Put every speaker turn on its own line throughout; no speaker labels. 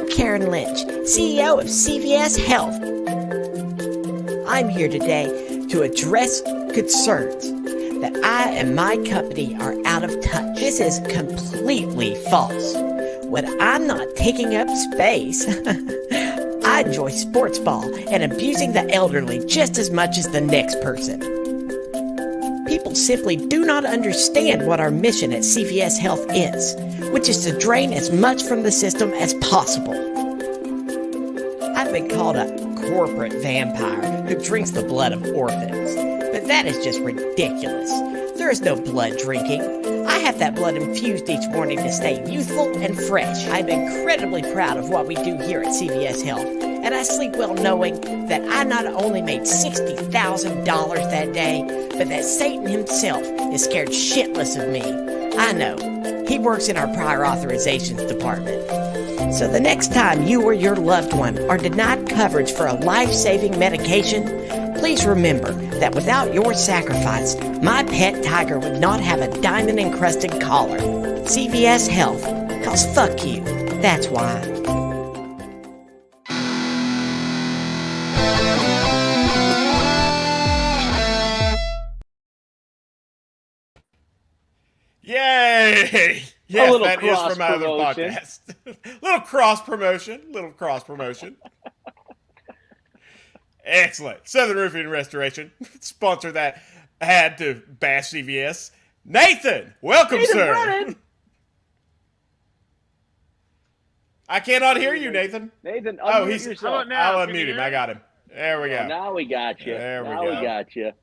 I'm Karen Lynch, CEO of CVS Health. I'm here today to address concerns that I and my company are out of touch. This is completely false. When I'm not taking up space, I enjoy sports ball and abusing the elderly just as much as the next person. People simply do not understand what our mission at CVS Health is, which is to drain as much from the system as possible. I've been called a corporate vampire who drinks the blood of orphans, but that is just ridiculous. There is no blood drinking. I have that blood infused each morning to stay youthful and fresh. I'm incredibly proud of what we do here at CVS Health, and I sleep well knowing that I not only made $60,000 that day, but that Satan himself is scared shitless of me. I know. He works in our prior authorizations department. So the next time you or your loved one are denied coverage for a life-saving medication, please remember that without your sacrifice, my pet tiger would not have a diamond-encrusted collar. CVS Health, 'cause fuck you. That's why.
Yay! Yes, that is from my other
promotion.
podcast. Little cross promotion. Excellent. Southern Roofing and Restoration. Sponsor that ad to bash CVS. Nathan, welcome, sir.
Brennan.
I cannot hear you, Nathan.
Nathan,
Oh,
unmute
he's.
yourself.
How about now?
I'll
Can you
unmute him.
hear
I
me?
got him. There we go.
Now we got you.
There we
now
go.
we got you.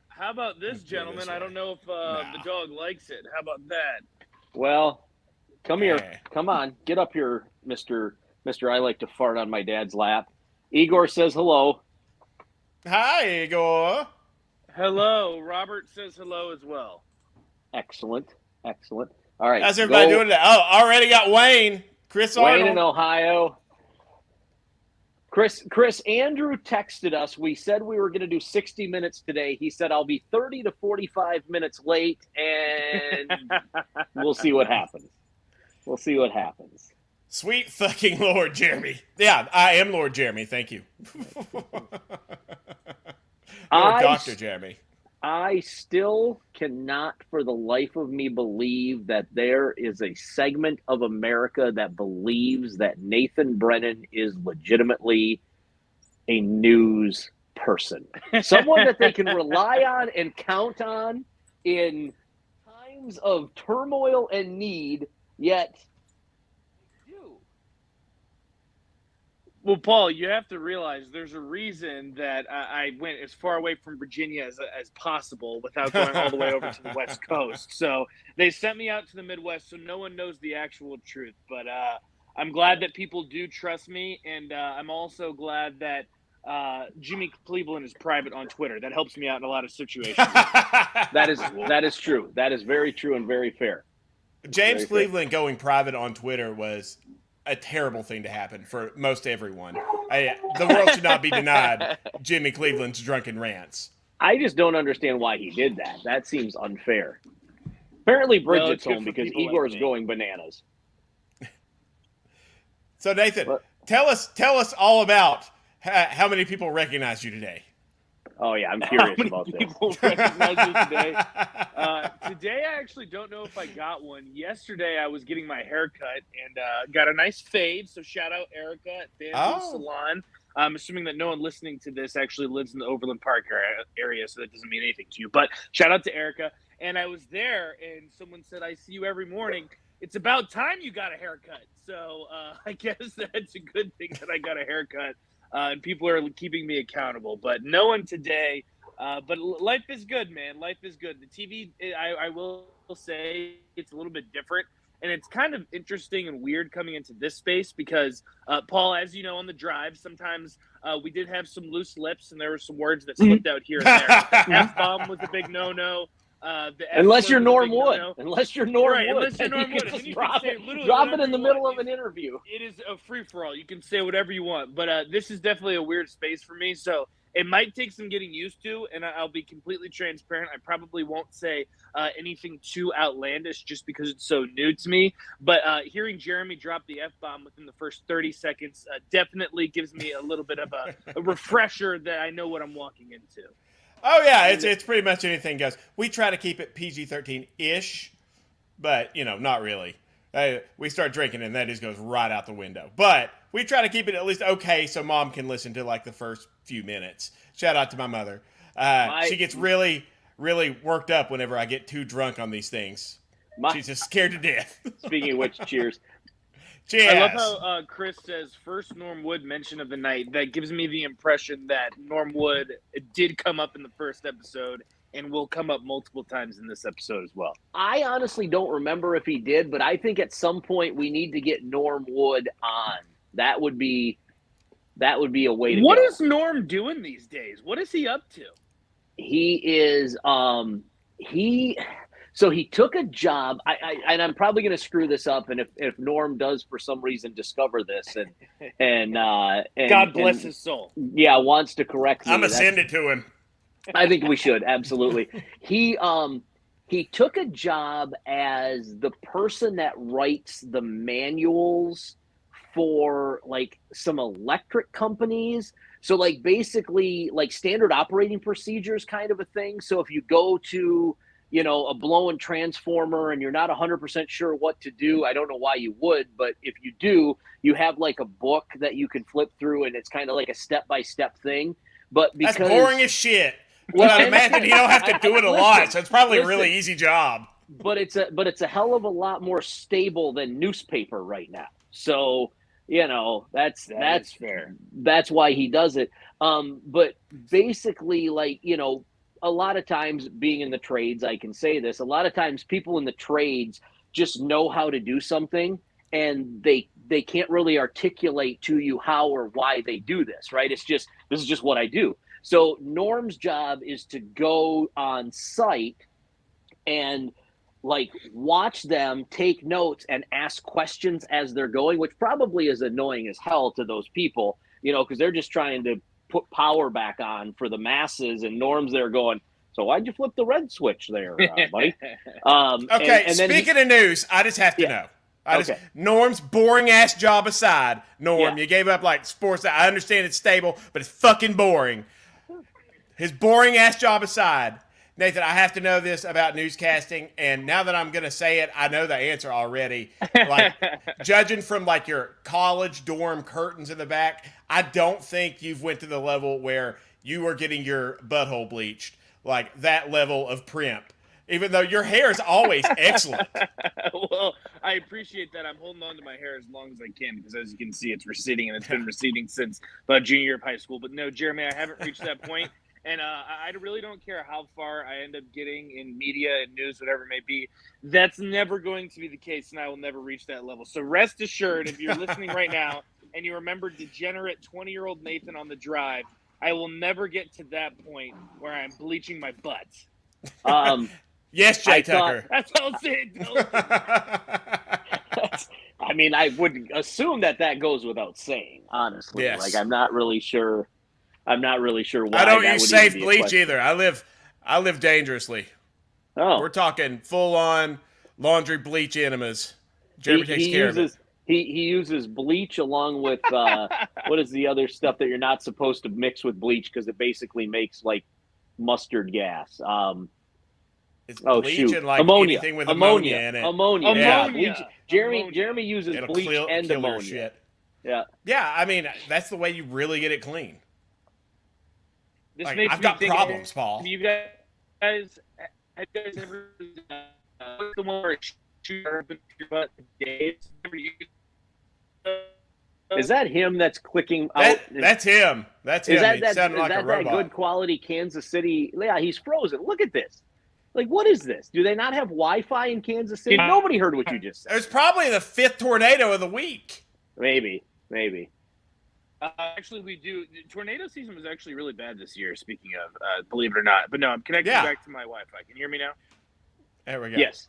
How about this, gentlemen? I don't know if the dog likes it. How about that?
Well, come here.
Yeah.
Come on. Get up here, Mr. I like to fart on my dad's lap. Igor says hello.
Hi, Igor.
Hello. Robert says hello as well.
Excellent. All right.
How's everybody doing today? Oh, already got Wayne. Chris
Wayne
Arnold.
in Ohio. Chris Andrew texted us. We said we were going to do 60 minutes today. He said, I'll be 30 to 45 minutes late, and we'll see what happens.
Sweet fucking Lord Jeremy. Yeah, I am Lord Jeremy. Thank you. Dr. Jeremy.
I still cannot for the life of me believe that there is a segment of America that believes that Nathan Brennan is legitimately a news person. Someone that they can rely on and count on in times of turmoil and need, yet you.
Well, Paul, you have to realize there's a reason that I went as far away from Virginia as possible without going all the way over to the West Coast. So they sent me out to the Midwest so no one knows the actual truth. But I'm glad that people do trust me, and I'm also glad that Jimmy Cleveland is private on Twitter. That helps me out in a lot of situations.
That is true. That is very true and very fair.
James Cleveland going private on Twitter was a terrible thing to happen for most everyone. The world should not be denied Jimmy Cleveland's drunken rants.
I just don't understand why he did that. That seems unfair. Apparently Bridget's home because Igor's going bananas.
So Nathan, tell us all about how many people recognize you today.
Oh yeah, I'm curious about this.
People recognize me today. Today, I actually don't know if I got one. Yesterday, I was getting my hair cut and got a nice fade. So shout out Erica at Banjo Salon. I'm assuming that no one listening to this actually lives in the Overland Park area, so that doesn't mean anything to you. But shout out to Erica. And I was there, and someone said, I see you every morning. It's about time you got a haircut. So I guess that's a good thing that I got a haircut. And people are keeping me accountable. But no one today. But life is good, man. Life is good. The TV, I will say, it's a little bit different. And it's kind of interesting and weird coming into this space because, Paul, as you know, on the drive, sometimes we did have some loose lips and there were some words that slipped out here and there. F-bomb was a big no-no.
Unless you're Norm Wood. Unless you're Norm Wood.
Unless you're Norm Wood.
Just drop it in the middle of an interview.
It is a free-for-all. You can say whatever you want. But this is definitely a weird space for me. So It might take some getting used to, and I'll be completely transparent. I probably won't say anything too outlandish just because it's so new to me. But hearing Jeremy drop the F-bomb within the first 30 seconds definitely gives me a little bit of a refresher that I know what I'm walking into.
Oh, yeah, it's pretty much anything goes. We try to keep it PG-13-ish, but, not really. We start drinking, and that just goes right out the window. But we try to keep it at least okay so Mom can listen to, the first few minutes. Shout out to my mother. She gets really, really worked up whenever I get too drunk on these things. She's just scared to death.
Speaking of which, cheers.
Cheers.
I love how Chris says first Norm Wood mention of the night. That gives me the impression that Norm Wood did come up in the first episode and will come up multiple times in this episode as well.
I honestly don't remember if he did, but I think at some point we need to get Norm Wood on. That would be a way to go.
What is Norm doing these days? What is he up to?
He is so he took a job. And I'm probably going to screw this up. And if Norm does for some reason discover this and
God bless his soul.
Yeah, wants to correct me.
I'm gonna send it to him.
I think we should, absolutely. He took a job as the person that writes the manuals for some electric companies. So basically standard operating procedures kind of a thing. So if you go to, a blown transformer and you're not 100% sure what to do, I don't know why you would, but if you do, you have a book that you can flip through and it's kind of like a step-by-step thing. But because
that's boring as shit. Well, I imagine you don't have to do it a lot, so it's probably a really easy job.
But it's a hell of a lot more stable than newspaper right now. So, that's
fair.
That's why he does it. But basically, a lot of times being in the trades, I can say this, a lot of times people in the trades just know how to do something and they can't really articulate to you how or why they do this, right? This is just what I do. So Norm's job is to go on site and watch them, take notes, and ask questions as they're going, which probably is annoying as hell to those people, because they're just trying to put power back on for the masses, and Norm's there going, so why'd you flip the red switch there, buddy?
Okay, and speaking of news, I just have to know. Norm's boring-ass job aside, Norm, you gave up sports. I understand it's stable, but it's fucking boring. His boring-ass job aside, Nathan, I have to know this about newscasting, and now that I'm going to say it, I know the answer already. Judging from your college dorm curtains in the back, I don't think you've went to the level where you are getting your butthole bleached, that level of primp, even though your hair is always excellent.
Well, I appreciate that. I'm holding on to my hair as long as I can because, as you can see, it's receding, and it's been receding since about junior year of high school. But no, Jeremy, I haven't reached that point. And I really don't care how far I end up getting in media and news, whatever it may be. That's never going to be the case, and I will never reach that level. So rest assured, if you're listening right now and you remember degenerate 20-year-old Nathan on the drive, I will never get to that point where I'm bleaching my butt.
Yes, Jay Tucker.
That's all I'll say.
I would assume that goes without saying, honestly.
Yes.
I'm not really sure why.
I don't use safe bleach either. I live dangerously.
Oh,
we're talking full on laundry bleach enemas. Jeremy takes care of it.
He uses bleach along with what is the other stuff that you're not supposed to mix with bleach because it basically makes mustard gas.
It's bleach and
ammonia.
Anything with ammonia in it.
Ammonia.
Yeah.
Bleach. Jeremy uses bleach and
kill
ammonia.
Shit.
Yeah.
Yeah, that's the way you really get it clean.
This makes
I've
me
got
think,
problems, Paul.
have you guys ever what's the one where shoot up in your butt days?
Is that him that's clicking out?
That's him. That's him. He sounded like a robot.
That good quality Kansas City? Yeah, he's frozen. Look at this. What is this? Do they not have Wi-Fi in Kansas City? Nobody heard what you just said.
It was probably the 5th tornado of the week.
Maybe.
Actually, we do. Tornado season was actually really bad this year, speaking of, believe it or not. But no, I'm connected back to my Wi-Fi. Can you hear me now?
There we go.
Yes.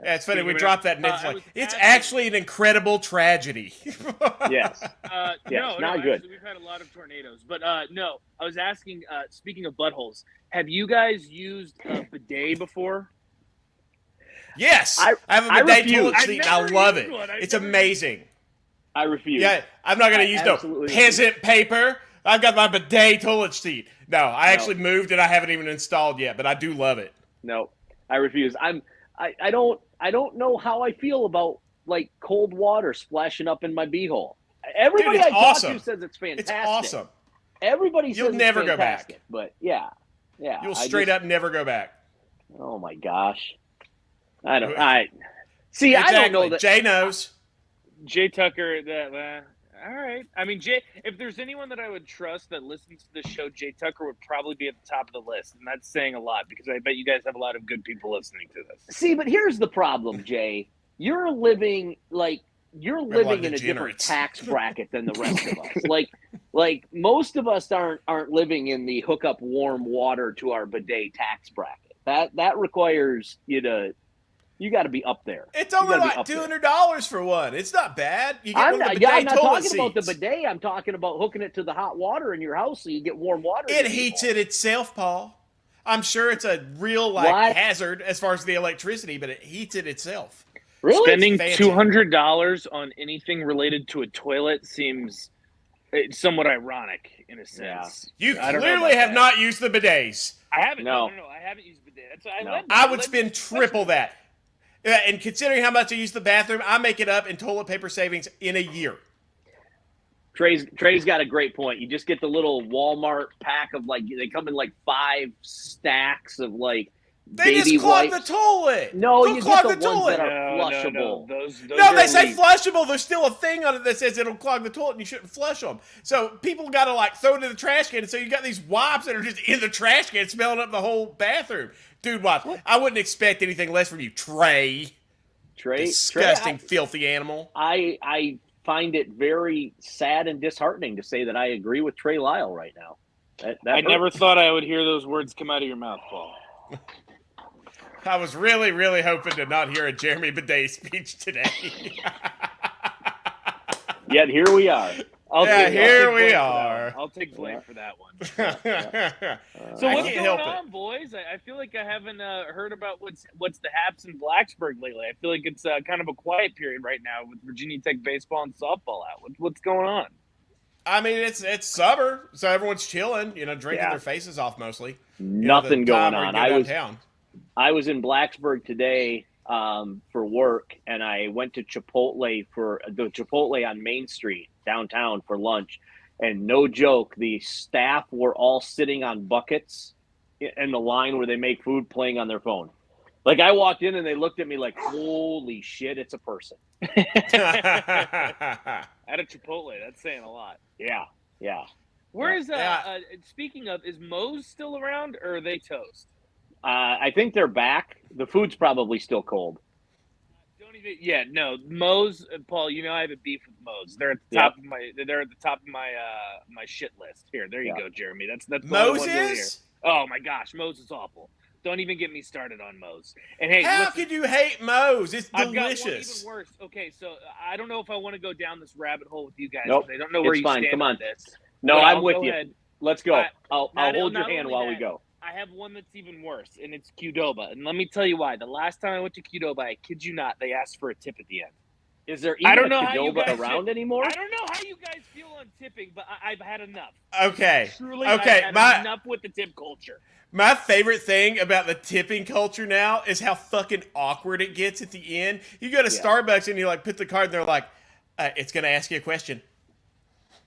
Yeah, it's funny. We dropped that, and it's actually an incredible tragedy.
Yes.
No,
not good.
Actually, we've had a lot of tornadoes, but no. I was asking. Speaking of buttholes, have you guys used a bidet before?
Yes, I have a bidet toilet seat, and I love it. It's amazing.
I refuse.
Yeah, I'm not going to use no peasant paper. I've got my bidet toilet seat. No, I actually moved, and I haven't even installed yet, but I do love it.
No, I refuse. I don't know how I feel about like cold water splashing up in my beehole. Everybody I talk to says it's fantastic.
It's awesome.
Everybody says
you'll never
it's fantastic,
go back.
But yeah.
You'll straight up never go back.
Oh my gosh. I don't know that
Jay knows.
Jay Tucker, all right. I mean, Jay, if there's anyone that I would trust that listens to this show, Jay Tucker would probably be at the top of the list. And that's saying a lot because I bet you guys have a lot of good people listening to this.
See, but here's the problem, Jay. You're living in a different tax bracket than the rest of us. Like most of us aren't living in the hook up warm water to our bidet tax bracket. That requires you got to be up there.
It's only like $200 for one. It's not bad. You get
I'm not talking
seats.
about the bidet. I'm talking about hooking it to the hot water in your house so you get warm water.
It heats it itself, Paul. I'm sure it's a real hazard as far as the electricity, but it heats it itself.
Really?
Spending $200 on anything related to a toilet seems somewhat ironic in a sense.
Yeah. You clearly have not used the bidets.
I haven't. No, I haven't used bidet.
I would spend triple that. And considering how much I use the bathroom, I make it up in toilet paper savings in a year.
Trey's got a great point. You just get the little Walmart pack of they come in like 5 stacks of
they
baby
just clog
wipes.
the toilet.
No, you
clog
get the ones
toilet.
that are flushable.
No, they say flushable. There's still a thing on it that says it'll clog the toilet and you shouldn't flush them. So people got to throw it in the trash can. And so you got these wipes that are just in the trash can smelling up the whole bathroom. Dude, what? I wouldn't expect anything less from you, Trey. Disgusting, filthy animal.
I find it very sad and disheartening to say that I agree with Trey Lyle right now.
I never thought I would hear those words come out of your mouth, Paul.
I was really, really hoping to not hear a Jeremy Bidet speech today.
Yet here we are.
Here we are.
I'll take blame for that one.
So
what's going on, boys? I feel like I haven't heard about what's the haps in Blacksburg lately. I feel like it's kind of a quiet period right now with Virginia Tech baseball and softball out. What's going on?
I mean, it's summer, so everyone's chilling, drinking their faces off mostly.
Nothing going on. I was in Blacksburg today for work, and I went to Chipotle for the Chipotle on Main Street downtown for lunch. And no joke, the staff were all sitting on buckets in the line where they make food, playing on their phone. Like I walked in and they looked at me like, holy shit, it's a person.
At a Chipotle, that's saying a lot.
Yeah.
Where is speaking of, is Moe's still around or are they toast?
I think they're back. The food's probably still cold.
Moe's, Paul, I have a beef with Moe's. They're at the top of my my shit list. Here, there you go, Jeremy. That's
Moe's is?
Oh my gosh, Moe's is awful. Don't even get me started on Moe's. And hey,
how could you hate Moe's? It's delicious.
I've got one even worse. Okay, so I don't know if I want to go down this rabbit hole with you guys.
Nope.
I don't know where you stand
Come on
this.
No, I'm with you.
Ahead.
Let's go. I'll hold your hand while we go.
I have one that's even worse, and it's Qdoba. And let me tell you why. The last time I went to Qdoba, I kid you not, they asked for a tip at the end.
Is there even a Qdoba around anymore?
I don't know how you guys feel on tipping, but I've had enough.
Okay.
Truly, I've had enough with the tip culture.
My favorite thing about the tipping culture now is how fucking awkward it gets at the end. You go to Starbucks and you put the card and they're like, it's going to ask you a question.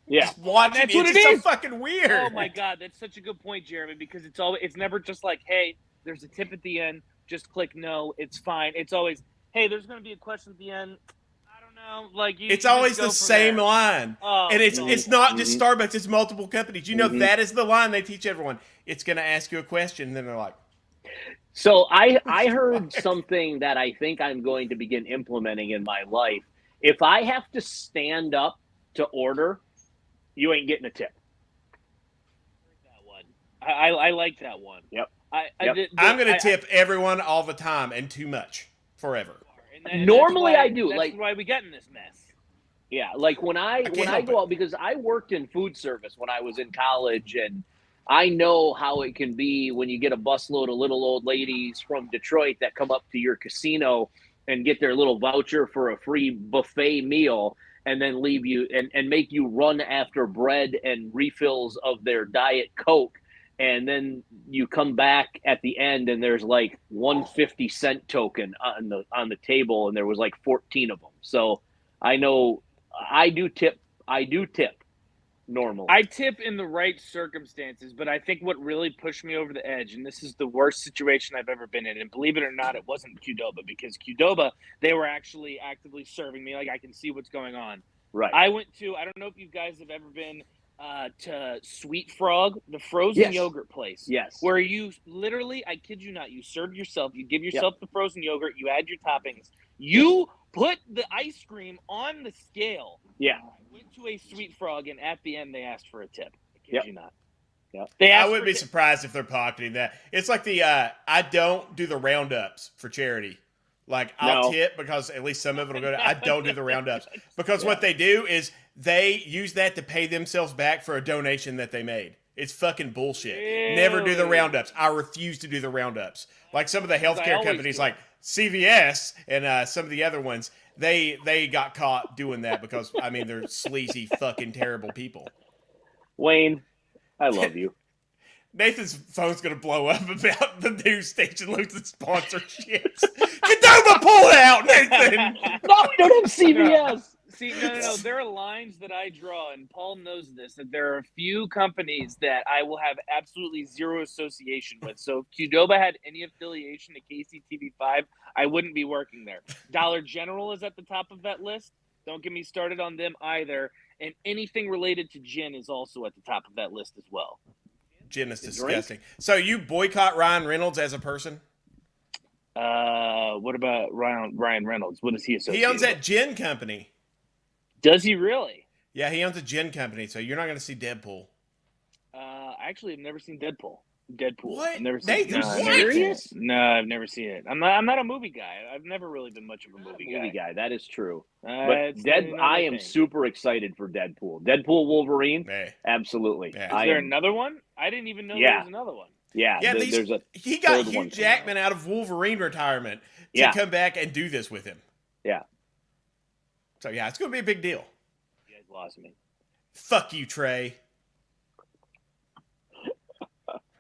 Yeah.
Just watching
that's what it
is.
It's
so fucking weird.
Oh my God, that's such a good point, Jeremy, because it's never just like, hey, there's a tip at the end, just click no, it's fine. It's always, hey, there's going to be a question at the end. I don't know,
it's always the same line. Oh, and it's not just Starbucks, it's multiple companies. That is the line they teach everyone. It's going to ask you a question, and then they're like,
so I heard something that I think I'm going to begin implementing in my life. If I have to stand up to order, you ain't getting a tip.
That one. I like that one.
Yep.
I'm going to tip everyone all the time and too much. forever.
And
normally
why,
I do.
That's
like
why we get in this mess.
Yeah, like when I go out, because I worked in food service when I was in college, and I know how it can be when you get a busload of little old ladies from Detroit that come up to your casino and get their little voucher for a free buffet meal and then leave you and make you run after bread and refills of their Diet Coke. And then you come back at the end and there's like 1 50-cent token on the table, and there was like 14 of them. So I know I do tip normally.
I tip in the right circumstances, but I think what really pushed me over the edge, and this is the worst situation I've ever been in, and believe it or not, it wasn't Qdoba, because Qdoba, they were actually actively serving me. Like, I can see what's going on.
Right.
I don't know if you guys have ever been to Sweet Frog, the frozen yogurt place.
Yes.
Where you literally, I kid you not, you serve yourself, you give yourself the frozen yogurt, you add your toppings, you put the ice cream on the scale.
Yeah.
I went to a Sweet Frog, and at the end, they asked for a tip. I kid you not.
Yep.
I wouldn't be surprised if they're pocketing that. It's like the I don't do the roundups for charity. Like, I'll tip because at least some of it will go to. I don't do the roundups because what they do is they use that to pay themselves back for a donation that they made. It's fucking bullshit.
Really?
Never do the roundups. I refuse to do the roundups. Like some of the healthcare companies, like CVS and some of the other ones, they got caught doing that because, I mean, they're sleazy, fucking terrible people.
Wayne, I love you.
Nathan's phone's going to blow up about the new station losing sponsorships. Qdoba, pull it out, Nathan!
No, we don't have CVS.
No. There are lines that I draw, and Paul knows this, that there are a few companies that I will have absolutely zero association with. So if Qdoba had any affiliation to KCTV5, I wouldn't be working there. Dollar General is at the top of that list. Don't get me started on them either. And anything related to gin is also at the top of that list as well.
Gin is disgusting. So you boycott Ryan Reynolds as a person?
What about Ryan Reynolds? What is he associated with?
He owns that gin company.
Does he really?
Yeah, he owns a gin company, so you're not going to see Deadpool.
Actually, I've never seen Deadpool.
What?
I've never seen
Nathan,
serious?
No, I've never seen it. I'm not a movie guy. I've never really been much of a movie guy.
That is true. But
I
am super excited for Deadpool. Deadpool Wolverine?
Hey.
Absolutely.
Yeah.
Is there another one? I didn't even know there was another one.
Yeah,
there's he got Hugh Jackman out of Wolverine retirement to come back and do this with him.
Yeah.
So, yeah, it's going to be a big deal.
You guys lost me.
Fuck you, Trey.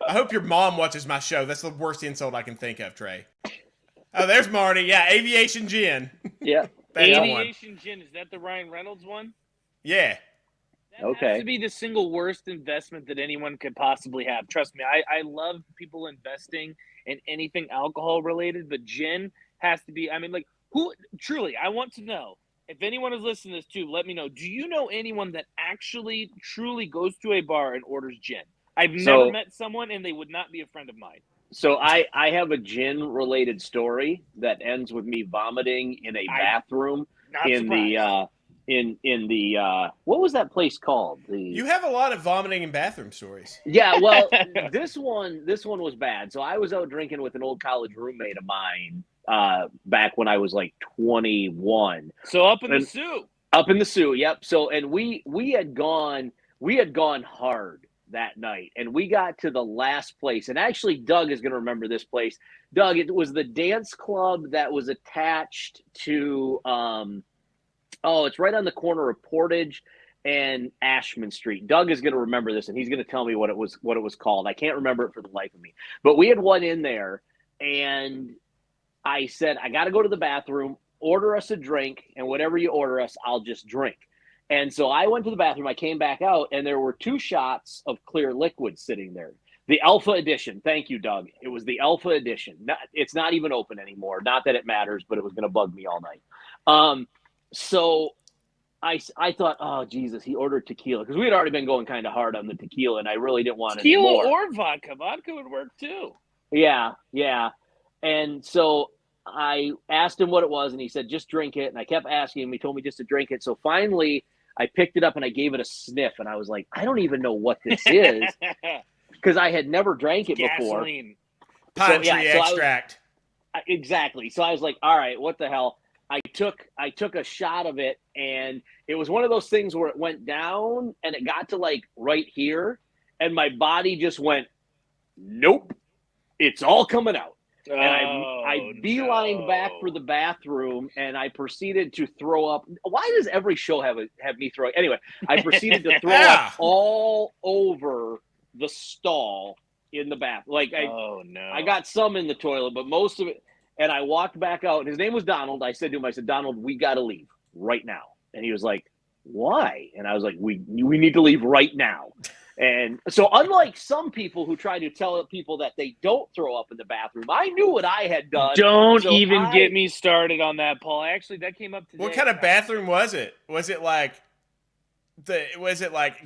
I hope your mom watches my show. That's the worst insult I can think of, Trey. Oh, there's Marty. Yeah, Aviation Gin.
Yeah.
Aviation Gin. Is that the Ryan Reynolds one?
Yeah.
That has to be the single worst investment that anyone could possibly have. Trust me, I love people investing in anything alcohol related, but gin has to be. I mean, like, who truly? I want to know if anyone is listening to this too. Let me know. Do you know anyone that actually truly goes to a bar and orders gin? I've never met someone, and they would not be a friend of mine.
So I have a gin related story that ends with me vomiting in a bathroom in the what was that place called?
You have a lot of vomiting in bathroom stories.
Yeah, well, this one was bad. So I was out drinking with an old college roommate of mine back when I was like 21.
So up in the Sioux.
Up in the Sioux, yep. So and we had gone hard that night, and we got to the last place. And actually, Doug is going to remember this place. Doug, it was the dance club that was attached to it's right on the corner of Portage and Ashman Street. Doug is going to remember this, and he's going to tell me what it was called. I can't remember it for the life of me. But we had one in there, and I said, I got to go to the bathroom, order us a drink, and whatever you order us, I'll just drink. And so I went to the bathroom, I came back out, and there were 2 shots of clear liquid sitting there. The Alpha Edition. Thank you, Doug. It was the Alpha Edition. It's not even open anymore. Not that it matters, but it was going to bug me all night. So I thought, oh, Jesus, he ordered tequila. Because we had already been going kind of hard on the tequila, and I really didn't want
tequila
any more.
Or vodka. Vodka would work, too.
Yeah. And so I asked him what it was, and he said, just drink it. And I kept asking him. He told me just to drink it. So finally, I picked it up, and I gave it a sniff. And I was like, I don't even know what this is. Because I had never drank it before.
Gasoline.
Pine tree extract.
Exactly. So I was like, all right, what the hell? I took a shot of it, and it was one of those things where it went down and it got to like right here, and my body just went, nope, it's all coming out. And I beelined back for the bathroom, and I proceeded to throw up. Why does every show have me throw? Anyway, I proceeded to throw up all over the stall in the bath. Like I got some in the toilet, but most of it. And I walked back out, and his name was Donald. I said to him, Donald, we got to leave right now. And he was like, why? And I was like, we need to leave right now. And so unlike some people who try to tell people that they don't throw up in the bathroom, I knew what I had done.
Don't even get me started on that, Paul. Actually, that came up today.
What kind of bathroom was it? Was it like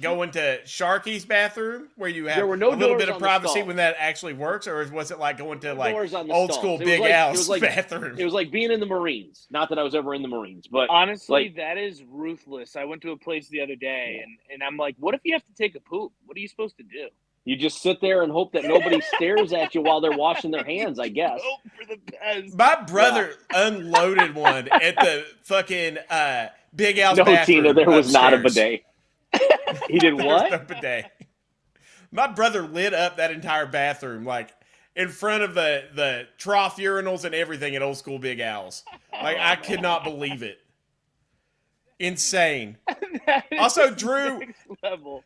going to Sharky's bathroom where you have a little bit of privacy when that actually works, or was it like going to like old school Big Al's bathroom?
It was like being in the Marines. Not that I was ever in the Marines, but
honestly, that is ruthless. I went to a place the other day, and I'm like, what if you have to take a poop? What are you supposed to do?
You just sit there and hope that nobody stares at you while they're washing their hands, I guess.
Hope for the best.
My brother unloaded one at the fucking Big Al's bathroom.
No, Tina, there was not a bidet. He did what?
No bidet. My brother lit up that entire bathroom, like in front of the trough urinals and everything at old school Big Al's. Like, I could not believe it. Insane. Also, Drew,
level.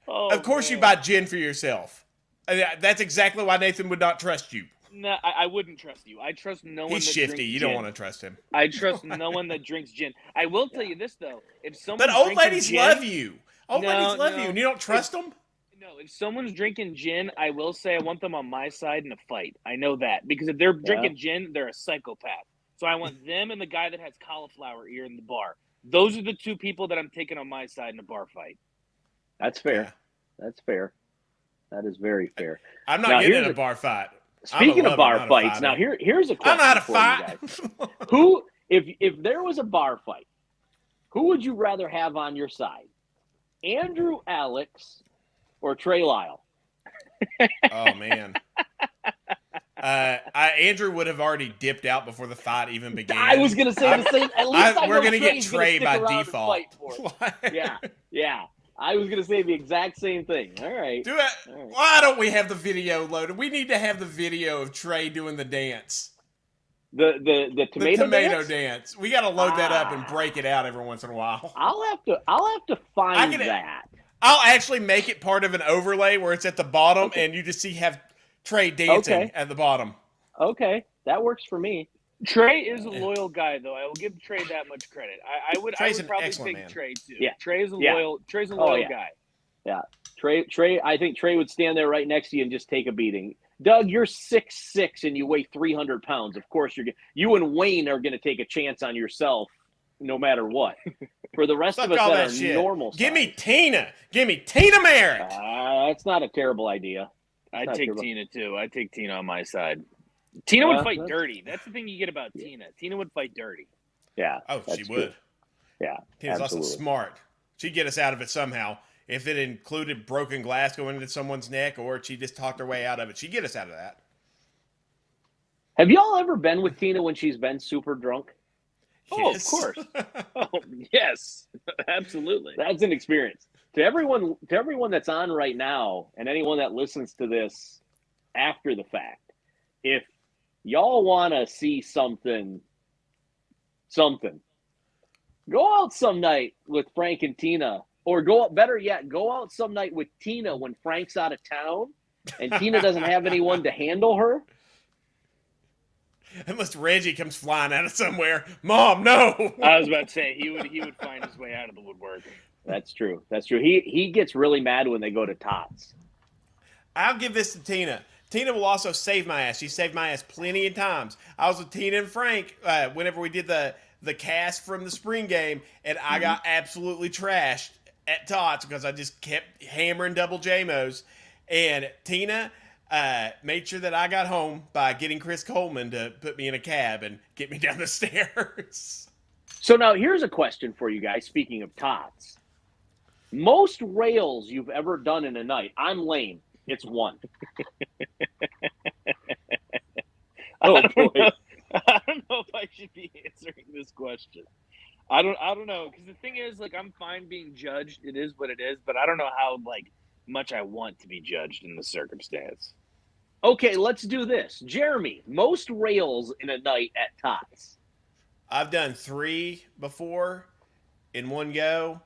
Of course you buy gin for yourself. That's exactly why Nathan would not trust you.
No, I wouldn't trust you. I trust no one.
He's
that
shifty.
Drinks
you
gin.
don't want to trust him.
I trust no one that drinks gin. I will tell you this though: if someone
but old ladies love you. Old ladies love you, and you don't trust them.
No, if someone's drinking gin, I will say I want them on my side in a fight. I know that because if they're drinking gin, they're a psychopath. So I want them and the guy that has cauliflower ear in the bar. Those are the two people that I'm taking on my side in a bar fight.
That's fair. Yeah. That's fair. That is very fair.
I'm not getting in a bar fight.
Speaking of bar fights, now here's a question.
I know how to
for
fight.
You guys. Who, if there was a bar fight, who would you rather have on your side? Andrew Alix or Trey Lyle?
Oh man. Andrew would have already dipped out before the fight even began.
I was going to say the same. At least
we're going to get
Trey's
Trey by default.
Yeah. I was going to say the exact same thing. All right.
Do it. All right. Why don't we have the video loaded? We need to have the video of Trey doing the dance.
The tomato
dance. We got to load that up and break it out every once in a while.
I'll have to find that.
I'll actually make it part of an overlay where it's at the bottom and you just have Trey dancing at the bottom.
Okay, that works for me.
Trey is a loyal guy, though. I will give Trey that much credit. I would probably pick Trey too.
Yeah,
Trey's a loyal guy.
Yeah, Trey. I think Trey would stand there right next to you and just take a beating. Doug, you're 6'6" and you weigh 300 pounds. Of course, you and Wayne are going to take a chance on yourself, no matter what. For the rest of us that are normal,
give me Tina. Give me Tina Merritt.
That's not a terrible idea.
I'd take Tina too. I'd take Tina on my side. Tina would fight dirty. That's the thing you get about Tina. Tina would fight dirty.
Yeah.
Oh, she would.
Yeah.
Tina's also smart. She'd get us out of it somehow. If it included broken glass going into someone's neck or she just talked her way out of it, she'd get us out of that.
Have y'all ever been with Tina when she's been super drunk?
Oh, yes. Of course. Oh, yes. Absolutely.
That's an experience. To everyone that's on right now and anyone that listens to this after the fact, if y'all want to see something, go out some night with Frank and Tina, or better yet, go out some night with Tina when Frank's out of town and Tina doesn't have anyone to handle her.
Unless Reggie comes flying out of somewhere. Mom, no.
I was about to say he would find his way out of the woodwork.
That's true. He gets really mad when they go to Tots.
I'll give this to Tina. Tina will also save my ass. She saved my ass plenty of times. I was with Tina and Frank whenever we did the cast from the spring game, and I got absolutely trashed at Tots because I just kept hammering double JMOs. And Tina made sure that I got home by getting Chris Coleman to put me in a cab and get me down the stairs.
So now here's a question for you guys, speaking of Tots. Most rails you've ever done in a night, I'm lame. It's one. Oh, boy.
I don't know if I should be answering this question. I don't know, because the thing is, like, I'm fine being judged. It is what it is, but I don't know how much I want to be judged in the circumstance.
Okay, let's do this. Jeremy, most rails in a night at Tots?
I've done 3 before in one go.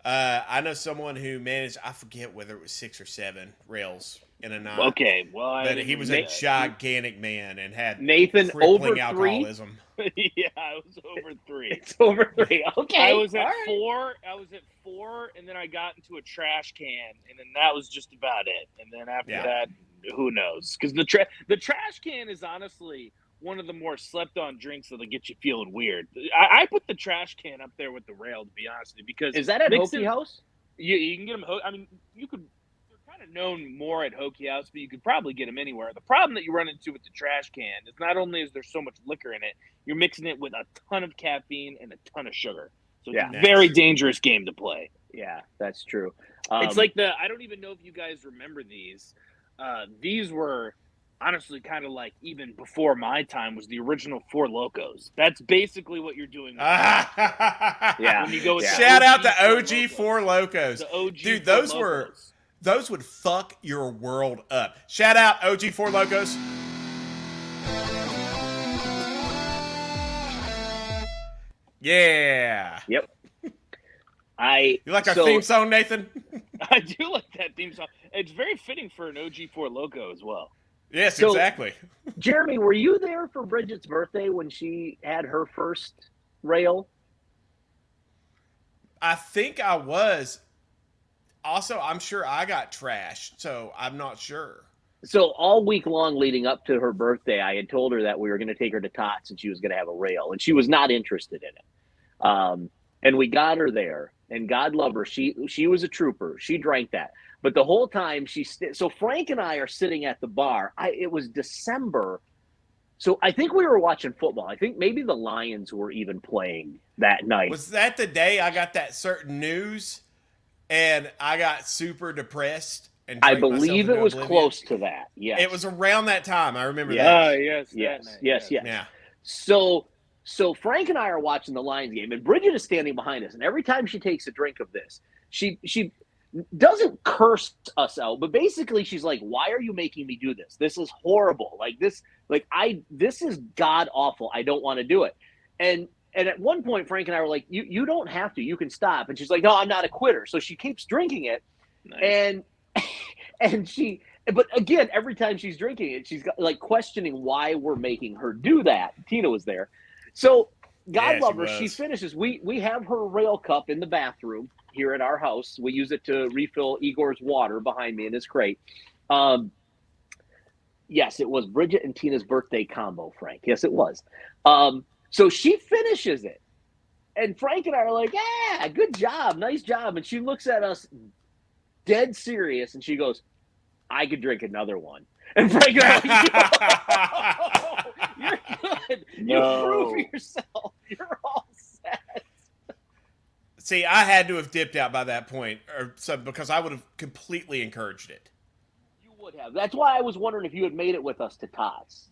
I know someone who managed, I forget whether it was 6 or 7 rails in a night.
Okay, well,
but he was a gigantic man and had
Nathan
crippling
over
alcoholism.
3? Yeah, I was over 3.
It's over 3. Okay.
I was at 4. I was at 4, and then I got into a trash can, and then that was just about it. And then after that, who knows? Because the trash can is honestly one of the more slept-on drinks that'll get you feeling weird. I put the trash can up there with the rail, to be honest with you, because
is that at Hokie House?
You can get them. I mean, you could. They're kind of known more at Hokie House, but you could probably get them anywhere. The problem that you run into with the trash can is not only is there so much liquor in it, you're mixing it with a ton of caffeine and a ton of sugar. So it's a very dangerous game to play.
Yeah, that's true.
It's like I don't even know if you guys remember these. These were honestly kind of like, even before my time, was the original Four Locos. That's basically what you're doing.
Yeah.
When you go with
Shout out to OG Four Locos.
The OG
Dude,
Four
those would fuck your world up. Shout out OG Four Locos. Yeah.
Yep.
You like our theme song, Nathan?
I do like that theme song. It's very fitting for an OG Four Loco as well.
Yes, exactly.
Jeremy, were you there for Bridget's birthday when she had her first rail?
I think I was. Also, I'm sure I got trashed, so I'm not sure.
So all week long leading up to her birthday, I had told her that we were going to take her to Tots and she was going to have a rail, and she was not interested in it. And we got her there, and God love her. She was a trooper. She drank that. But the whole time so Frank and I are sitting at the bar. It was December. So I think we were watching football. I think maybe the Lions were even playing that night.
Was that the day I got that certain news and I got super depressed? And
I believe it was close to that. Yes.
It was around that time. I remember that.
Yes.
Yeah.
So Frank and I are watching the Lions game, and Bridget is standing behind us. And every time she takes a drink of this, she doesn't curse us out, but basically she's like, "Why are you making me do this? This is horrible. This is god awful. I don't want to do it." And at one point, Frank and I were like, "You don't have to. You can stop." And she's like, "No, I'm not a quitter." So she keeps drinking it, nice. But again, every time she's drinking it, she's got questioning why we're making her do that. Tina was there. So God love her. She finishes. We have her rail cup in the bathroom here at our house. We use it to refill Igor's water behind me in his crate. Yes, it was Bridget and Tina's birthday combo, Frank. Yes, it was. So she finishes it. And Frank and I are like, "Yeah, good job. Nice job." And she looks at us dead serious, and she goes, "I could drink another one." And Frank and I are like, "You're good. You prove yourself. You're all set."
See, I had to have dipped out by that point, because I would have completely encouraged it.
You would have. That's why I was wondering if you had made it with us to Tots.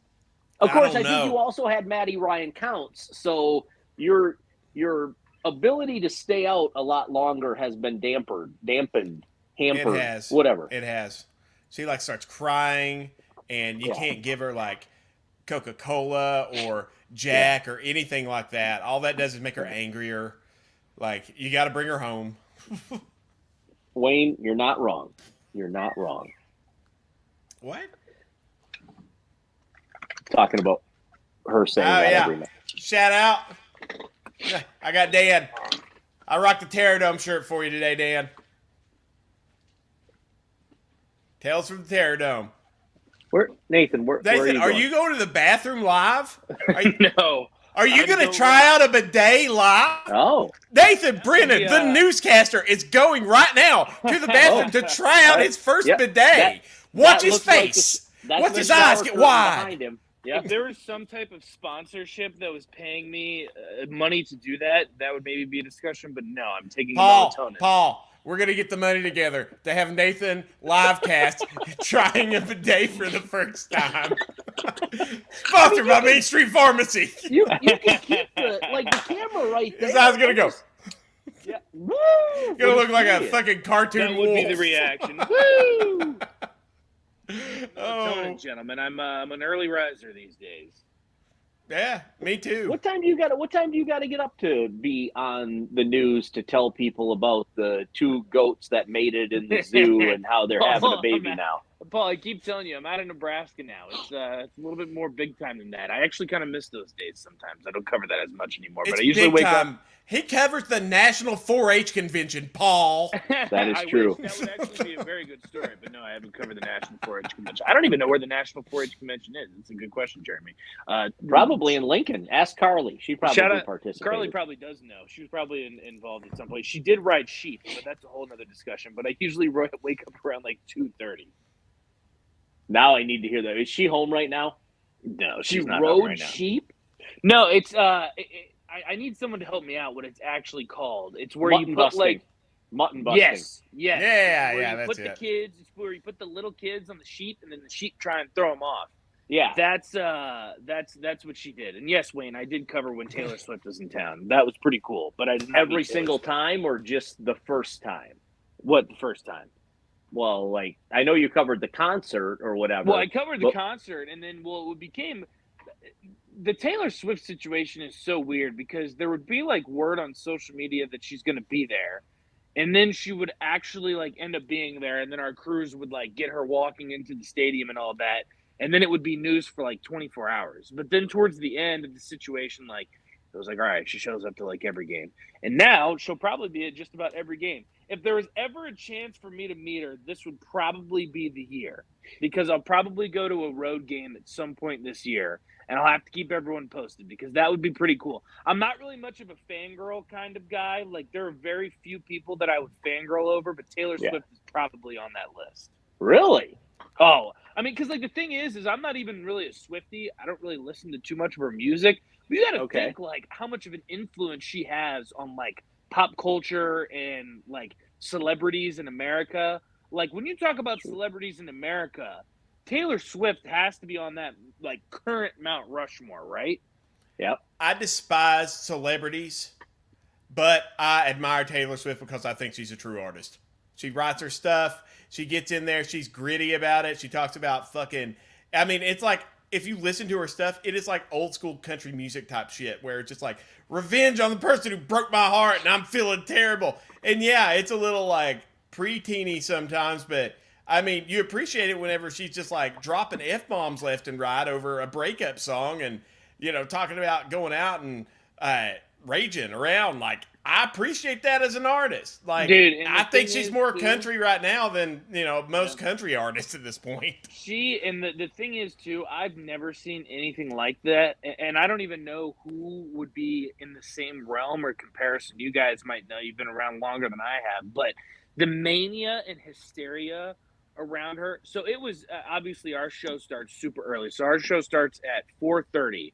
Of course, I think you also had Maddie Ryan Counts, so your ability to stay out a lot longer has been dampened, hampered. It has. Whatever.
It has. She starts crying, and you can't give her Coca-Cola or Jack or anything like that. All that does is make her angrier. You got to bring her home.
Wayne, you're not wrong. You're not wrong.
What?
Talking about her saying that every night.
Shout out. I got Dan. I rocked the Terrordome shirt for you today, Dan. Tales from the Terrordome.
Nathan, where
are you going to the bathroom live?
No.
Are you going to try out a bidet live?
Oh.
Nathan Brennan, the newscaster, is going right now to the bathroom to try out his first bidet. Watch his face. Watch his eyes get wide.
If there was some type of sponsorship that was paying me money to do that, that would maybe be a discussion. But no, I'm taking melatonin.
Paul, we're going to get the money together to have Nathan live cast trying a bidet for the first time. Sponsored by Main Street Pharmacy.
You can keep the camera right there.
His eyes gonna go.
Yeah. Woo!
Gonna look like a fucking cartoon
That would
wolf.
be the reaction. Woo!
Oh,
Gentlemen, I'm an early riser these days.
Yeah, me too.
What time do you got to get up to be on the news to tell people about the 2 goats that made it in the zoo and how they're having a baby now?
Paul, I keep telling you, I'm out of Nebraska now. It's a little bit more big time than that. I actually kind of miss those days sometimes. I don't cover that as much anymore. But I usually wake up.
He covers the National 4-H Convention, Paul.
That is true.
That would actually be a very good story. But no, I haven't covered the National 4-H Convention. I don't even know where the National 4-H Convention is. It's a good question, Jeremy.
Probably in Lincoln. Ask Carly. She probably participated.
Carly probably does know. She was probably involved at some point. She did ride sheep, but that's a whole other discussion. But I usually wake up around like 2:30.
Now I need to hear that. Is she home right now? No, she's not home right now.
Sheep? No, it's I need someone to help me out what it's actually called. It's where
mutton
you put
busting. Mutton busting.
Yes.
Yeah,
that's it. It's where you put the little kids on the sheep and then the sheep try and throw them off.
Yeah.
That's what she did. And yes, Wayne, I did cover when Taylor Swift was in town. That was pretty cool. But I didn't
every single time or just the first time?
What, the first time?
Well, I know you covered the concert or whatever.
Well, I covered the concert, and then it became the Taylor Swift situation is so weird because there would be word on social media that she's going to be there, and then she would actually end up being there, and then our crews would get her walking into the stadium and all that, and then it would be news for 24 hours. But then towards the end of the situation, it was all right, she shows up to every game, and now she'll probably be at just about every game. If there was ever a chance for me to meet her, this would probably be the year, because I'll probably go to a road game at some point this year, and I'll have to keep everyone posted because that would be pretty cool. I'm not really much of a fangirl kind of guy. There are very few people that I would fangirl over, but Taylor Swift is probably on that list.
Really?
Oh, I mean, because the thing is I'm not even really a Swiftie. I don't really listen to too much of her music. But you got to think how much of an influence she has on pop culture and celebrities in America. When you talk about celebrities in America, Taylor Swift has to be on that current Mount Rushmore, right?
Yep.
I despise celebrities, but I admire Taylor Swift because I think she's a true artist. She writes her stuff. She gets in there. She's gritty about it. She talks about it's if you listen to her stuff, it is old school country music type shit where it's just revenge on the person who broke my heart and I'm feeling terrible. And yeah, it's a little pre-teeny sometimes, but you appreciate it whenever she's just dropping F-bombs left and right over a breakup song and, talking about going out and raging around. I appreciate that as an artist.
Dude,
I think she's more country right now than, most country artists at this point.
The thing is, too, I've never seen anything like that. And I don't even know who would be in the same realm or comparison. You guys might know. You've been around longer than I have. But the mania and hysteria around her. So it was, obviously, our show starts super early. So our show starts at 4:30.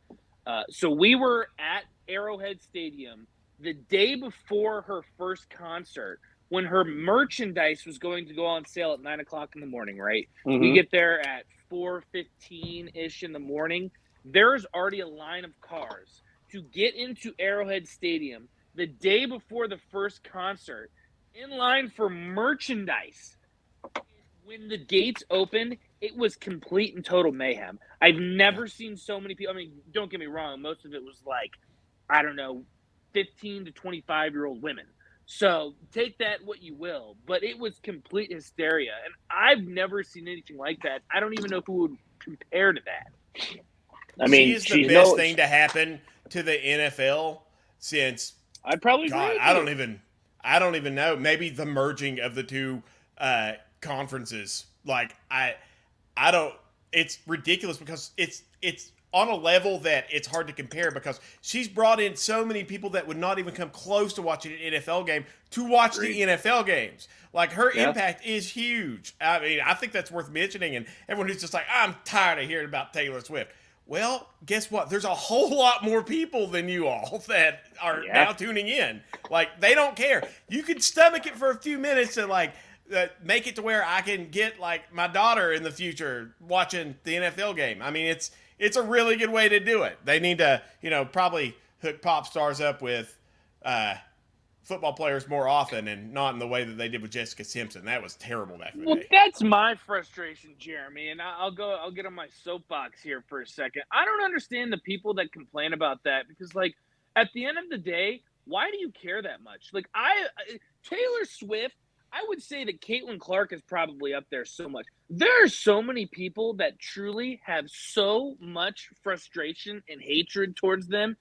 So we were at Arrowhead Stadium the day before her first concert, when her merchandise was going to go on sale at 9 o'clock in the morning, right?
Mm-hmm.
We get there at 4:15-ish in the morning. There's already a line of cars to get into Arrowhead Stadium the day before the first concert in line for merchandise. When the gates opened, it was complete and total mayhem. I've never seen so many people. Don't get me wrong. Most of it was 15 to 25-year-old women. So take that what you will, but it was complete hysteria. And I've never seen anything like that. I don't even know who would compare to that.
She's the best thing to happen to the NFL since
I'd probably agree with you.
I don't even know. Maybe the merging of the two conferences. I don't. It's ridiculous because it's on a level that it's hard to compare because she's brought in so many people that would not even come close to watching an NFL game to watch the NFL games. Her impact is huge. I think that's worth mentioning. And everyone who's just I'm tired of hearing about Taylor Swift. Well, guess what? There's a whole lot more people than you all that are now tuning in. They don't care. You could stomach it for a few minutes and make it to where I can get like my daughter in the future watching the NFL game. I mean, it's a really good way to do it. They need to, probably hook pop stars up with football players more often, and not in the way that they did with Jessica Simpson. That was terrible back in the day.
That's my frustration, Jeremy, and I'll get on my soapbox here for a second. I don't understand the people that complain about that, because like at the end of the day, why do you care that much? Like Taylor Swift, I would say that Caitlin Clark is probably up there so much. There are so many people that truly have so much frustration and hatred towards them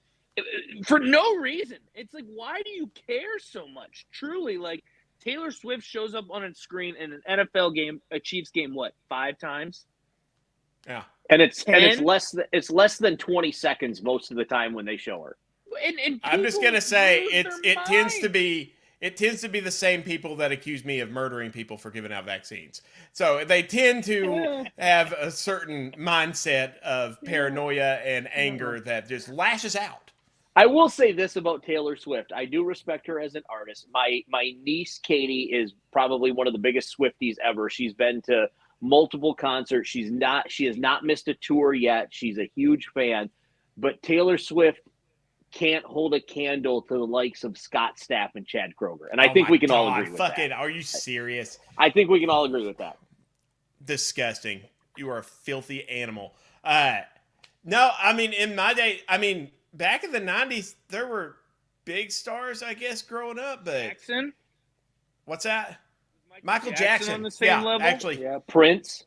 for no reason. It's like, why do you care so much? Truly, like, Taylor Swift shows up on a screen in an NFL game, a Chiefs game, what, 5 times?
Yeah.
And it's less than 20 seconds most of the time when they show her.
And
I'm just gonna say it tends to be the same people that accuse me of murdering people for giving out vaccines. So they tend to have a certain mindset of paranoia and anger that just lashes out.
I will say this about Taylor Swift. I do respect her as an artist. My niece, Katie, is probably one of the biggest Swifties ever. She's been to multiple concerts. She has not missed a tour yet. She's a huge fan. But Taylor Swift can't hold a candle to the likes of Scott Stapp and Chad Kroeger. And I think we can all agree with that.
Are you serious?
I think we can all agree with that.
Disgusting. You are a filthy animal. No, I mean, in my day, back in the 90s, there were big stars, I guess, growing up. But
Jackson?
What's that? Michael Jackson
on the same level?
Actually.
Yeah, Prince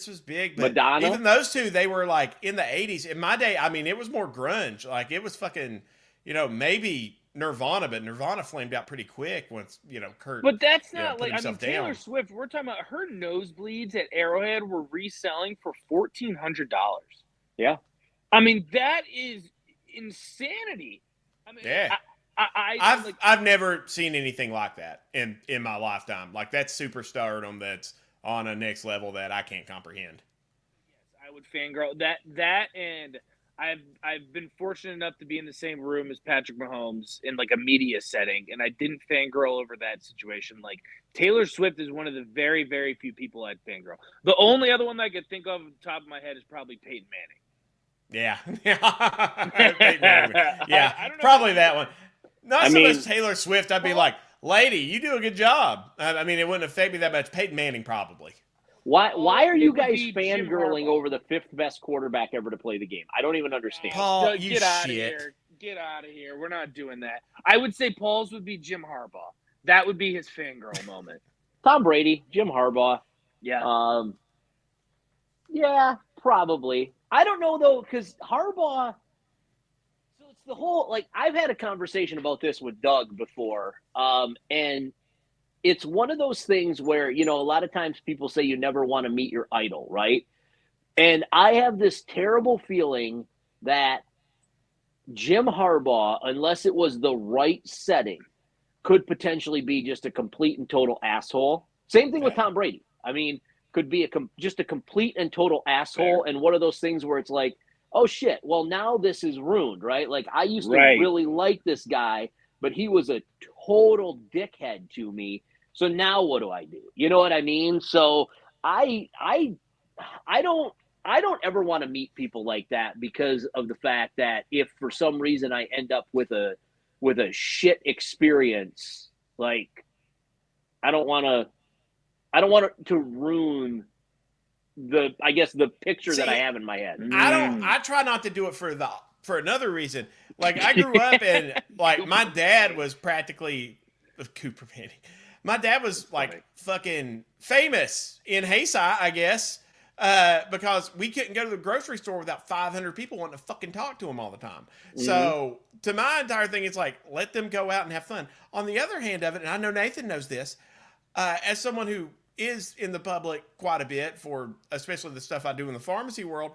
was big, but
Madonna.
Even those two, they were like in the 80s. In my day, it was more grunge. Like it was fucking, maybe Nirvana, but Nirvana flamed out pretty quick once, Kurt.
But that's not Taylor
down.
Swift, we're talking about her nosebleeds at Arrowhead were reselling for $1,400.
Yeah.
That is insanity.
Yeah. I've never seen anything like that in my lifetime. Like that's superstardom that's on a next level that I can't comprehend.
Yes, I would fangirl that, and I've been fortunate enough to be in the same room as Patrick Mahomes in like a media setting, and I didn't fangirl over that situation. Like Taylor Swift is one of the very, very few people I'd fangirl. The only other one that I could think of the top of my head is probably Peyton Manning.
Yeah. Yeah, probably that one. Not so much Taylor Swift. I'd be like, lady, you do a good job. It wouldn't affect me that much. Peyton Manning, probably.
Why are you guys fangirling over the 5th best quarterback ever to play the game? I don't even understand.
Paul,
get out of here. Get out of here. We're not doing that. I would say Paul's would be Jim Harbaugh. That would be his fangirl moment.
Tom Brady, Jim Harbaugh.
Yeah.
Yeah, probably. I don't know, though, because Harbaugh – so it's the whole – like, I've had a conversation about this with Doug before, and it's one of those things where, a lot of times people say you never want to meet your idol, right? And I have this terrible feeling that Jim Harbaugh, unless it was the right setting, could potentially be just a complete and total asshole. Same thing with Tom Brady. Could be just a complete and total asshole. Fair. And one of those things where it's like, oh shit, well now this is ruined, right? Like I used to really like this guy, but he was a total dickhead to me. So now what do I do? You know what I mean? So I don't ever want to meet people like that because of the fact that if for some reason I end up with a shit experience, like I don't want it to ruin the picture that I have in my head.
I try not to do it for another reason. Like I grew up and like my dad was practically Cooper Manning. My dad was like fucking famous in Hayside, I guess, because we couldn't go to the grocery store without 500 people wanting to fucking talk to him all the time. Mm-hmm. So to my entire thing, it's like, let them go out and have fun. On the other hand of it, and I know Nathan knows this, as someone who is in the public quite a bit for especially the stuff I do in the pharmacy world,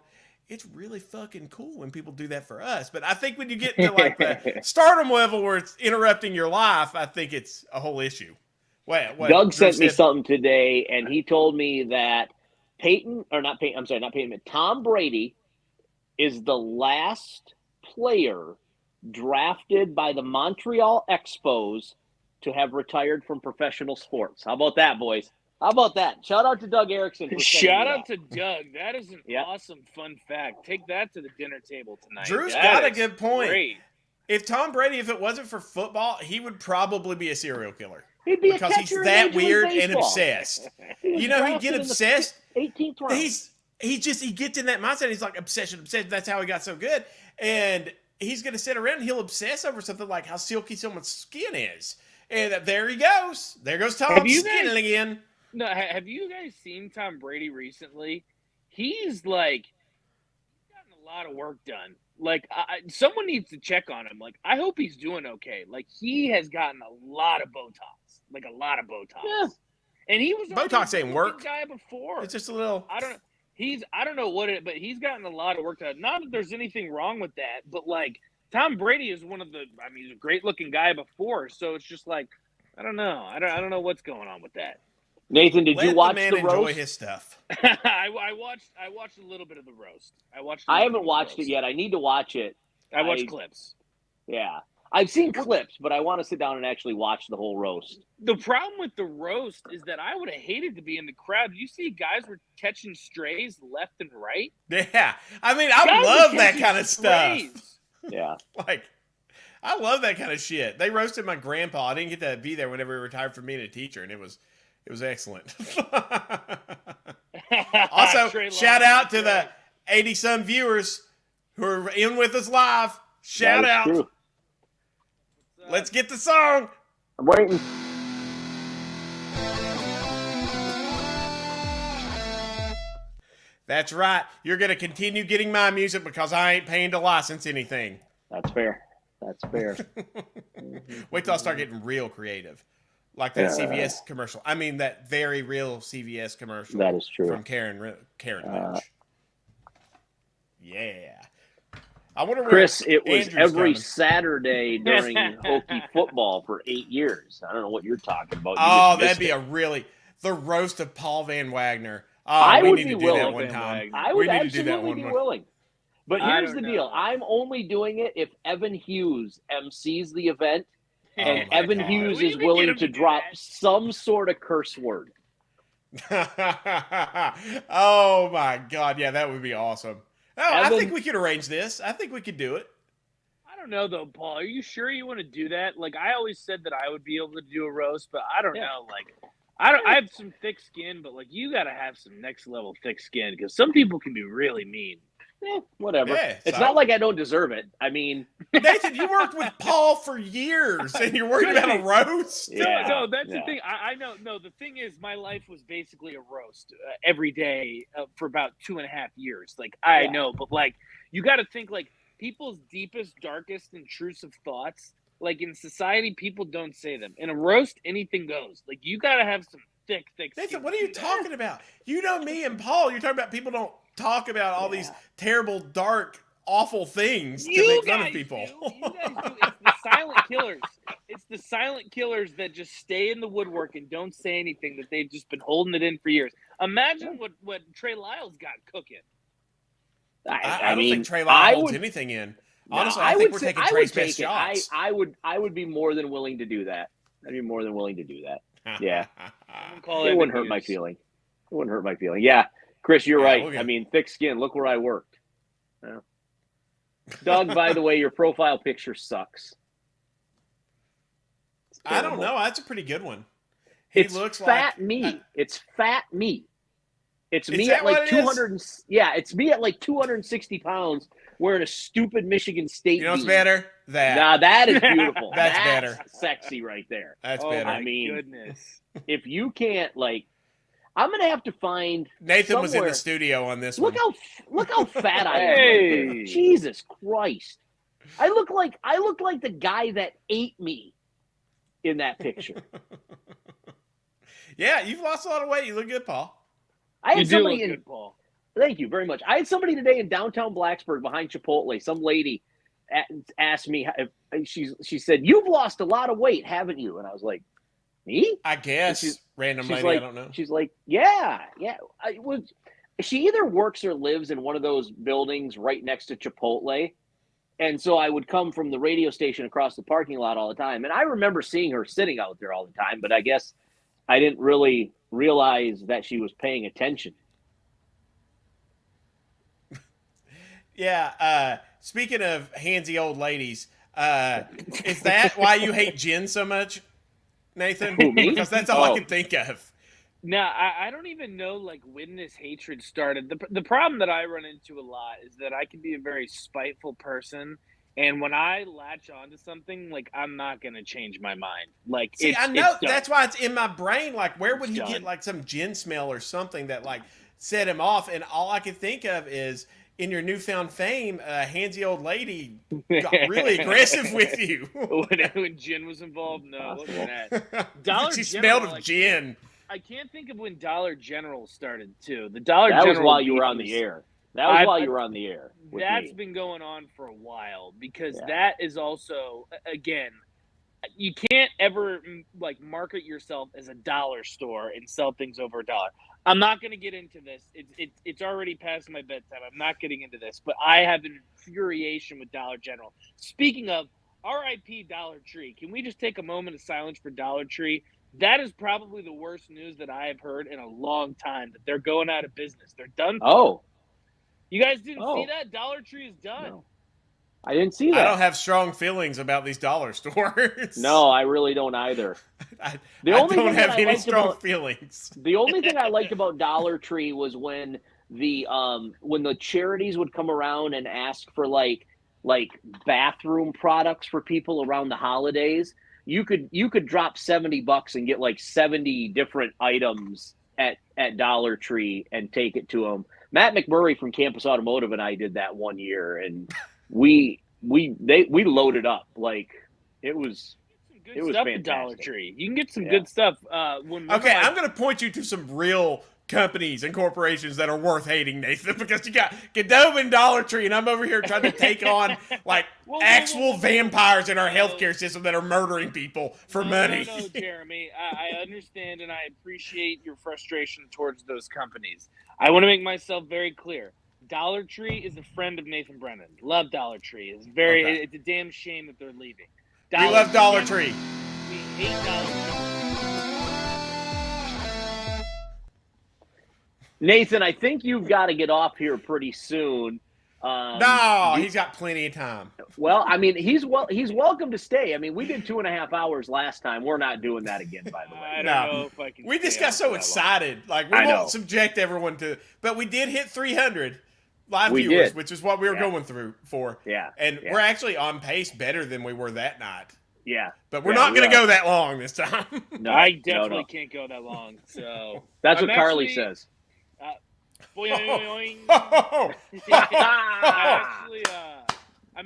it's really fucking cool when people do that for us. But I think when you get to like the stardom level where it's interrupting your life, I think it's a whole issue.
Doug sent me something today, and he told me that Tom Brady is the last player drafted by the Montreal Expos to have retired from professional sports. How about that, boys? How about that? Shout out to Doug Erickson.
Shout out to Doug. That is an awesome fun fact. Take that to the dinner table tonight.
Drew's got a good point.
Great.
If Tom Brady, if it wasn't for football, he would probably be a serial killer.
He'd be
because he's that weird and obsessed. He'd get obsessed.
18th round.
He gets in that mindset. He's like obsession. That's how he got so good. And he's going to sit around and he'll obsess over something like how silky someone's skin is. And there he goes. There goes Tom skinning again.
No, have you guys seen Tom Brady recently? He's gotten a lot of work done. Someone needs to check on him. I hope he's doing okay. He has gotten a lot of Botox. A lot of Botox. Yeah. And he was
Botox ain't work.
Guy before.
It's just a little.
I don't know what but he's gotten a lot of work done. Not that there's anything wrong with that, but Tom Brady is he's a great looking guy before. So it's just I don't know. I don't know what's going on with that.
Nathan, did you watch the roast?
Enjoy his stuff.
I watched a little bit of the roast.
I haven't watched it yet. I need to watch it.
I watched clips.
Yeah. I've seen clips, but I want to sit down and actually watch the whole roast.
The problem with the roast is that I would have hated to be in the crowd. You see guys were catching strays left and right.
Yeah. I love that kind of stuff.
Yeah.
I love that kind of shit. They roasted my grandpa. I didn't get to be there whenever he retired from being a teacher, and it was excellent. Also, shout out to the 80-some viewers who are in with us live. Shout out. True. Let's get the song.
I'm waiting.
That's right. You're going to continue getting my music because I ain't paying to license anything.
That's fair.
Wait till I start getting real creative. Like that CVS commercial. That very real CVS commercial.
That is true.
From Karen Lynch. Yeah. I wonder where
Chris, it was
Andrew's
every
coming.
Saturday during Hokie football for 8 years. I don't know what you're talking about.
That'd be the roast of Paul Van Wagner.
I
we
would
need
be
to do
willing.
that one time.
I would absolutely be willing. But here's the deal. I'm only doing it if Evan Hughes MCs the event and Evan Hughes is willing to drop some sort of curse word.
Oh, my God. Yeah, that would be awesome. I think we could arrange this. I think we could do it.
I don't know, though, Paul. Are you sure you want to do that? I always said that I would be able to do a roast, but I don't know. I have some thick skin, but you got to have some next level thick skin because some people can be really mean.
Whatever. Yeah, it's not like I don't deserve it.
Nathan, you worked with Paul for years, and you're worried about a roast?
Yeah. No, that's the thing. I know. No, the thing is, my life was basically a roast every day for about 2.5 years. I know, but you got to think people's deepest, darkest, intrusive thoughts. In society, people don't say them. In a roast, anything goes. You got to have some thick
Nathan,
skin.
what are you talking about? You know me and Paul. You're talking about people don't talk about all these terrible, dark, awful things to make fun of people.
You guys do. It's the silent killers. It's the silent killers that just stay in the woodwork and don't say anything that they've just been holding it in for years. Imagine what Trey Lyles got cooking.
I don't think Trey Lyles holds anything in. Honestly, I think we're taking Trey's best shots.
I would be more than willing to do that. I'd be more than willing to do that. Yeah. It wouldn't hurt my feeling. Yeah. Chris, you're right. Thick skin. Look where I worked. Yeah. Doug, by the way, your profile picture sucks.
I don't know. That's a pretty good one.
It's looks fat meat. It's fat meat. It's me at 200. Yeah, it's me at 260 pounds wearing a stupid Michigan State.
You know what's better? That.
Nah, that is beautiful.
That's better.
Sexy right there.
That's better.
Goodness.
If you can't I'm gonna have to find.
Nathan was in the studio on this
one. Look how fat I am. Right there. Jesus Christ! I look like the guy that ate me in that picture.
Yeah, you've lost a lot of weight. You look good, Paul.
I had somebody in. Paul. Thank you very much. I had somebody today in downtown Blacksburg behind Chipotle. Some lady asked me. She said, "You've lost a lot of weight, haven't you?" And I was like, "Me?"
I guess. Random lady, I don't know.
She's like, yeah. She either works or lives in one of those buildings right next to Chipotle, And so I would come from the radio station across the parking lot all the time. And I remember seeing her sitting out there all the time, but I guess I didn't really realize that she was paying attention.
Yeah. Speaking of handsy old ladies, is that why you hate Jen so much, Nathan?
Who, me?
Because that's all I can think of.
No, I don't even know like when this hatred started. The problem that I run into a lot is that I can be a very spiteful person, and when I latch onto something, like I'm not gonna change my mind. Like,
see, I know that's why it's in my brain. Like, where would he get like some gin smell or something that like set him off? And all I can think of is in your newfound fame, a handsy old lady got really aggressive with you.
when gin was involved. No, look at that. Dollar
she
General,
smelled of gin.
I can't think of when Dollar General started too. The Dollar
That
General
was while you were on the air. That was while you were on the air.
That's been going on for a while because that is also, again, you can't ever like market yourself as a dollar store and sell things over $1. I'm not going to get into this. It's already past my bedtime. I'm not getting into this, but I have an infuriation with Dollar General. Speaking of RIP Dollar Tree, can we just take a moment of silence for Dollar Tree? That is probably the worst news that I have heard in a long time, that they're going out of business. They're done.
Oh.
You guys didn't see that? Dollar Tree is done.
No. I didn't see that.
I don't have strong feelings about these dollar stores.
No, I really don't either.
I don't have any strong feelings.
The only thing I liked about Dollar Tree was when the charities would come around and ask for like bathroom products for people around the holidays. You could drop $70 and get like 70 different items at Dollar Tree and take it to them. Matt McMurray from Campus Automotive and I did that one year, and we loaded up. Like it was
stuff
fantastic.
at Dollar Tree. You can get some good stuff.
I'm going to point you to some real companies and corporations that are worth hating, Nathan, because you got Godot and Dollar Tree, and I'm over here trying to take on like actual vampires in our healthcare system that are murdering people for money.
No, Jeremy, I understand and I appreciate your frustration towards those companies. I want to make myself very clear. Dollar Tree is a friend of Nathan Brennan. Love Dollar Tree. It's a damn shame that they're leaving.
We love Dollar Tree.
We hate Dollar Tree.
Nathan, I think you've got to get off here pretty soon.
No, he's got plenty of time.
Well, I mean, he's welcome to stay. I mean, we did 2.5 hours last time. We're not doing that again, by the way.
I don't know if I can.
We just got so excited. Like, we won't subject everyone to, but we did hit 300 live viewers, which is what we were going through for.
Yeah.
And we're actually on pace better than we were that night.
Yeah.
But we're not going to go that long this time.
No, I definitely can't go that long. So
that's what Carly says.
I'm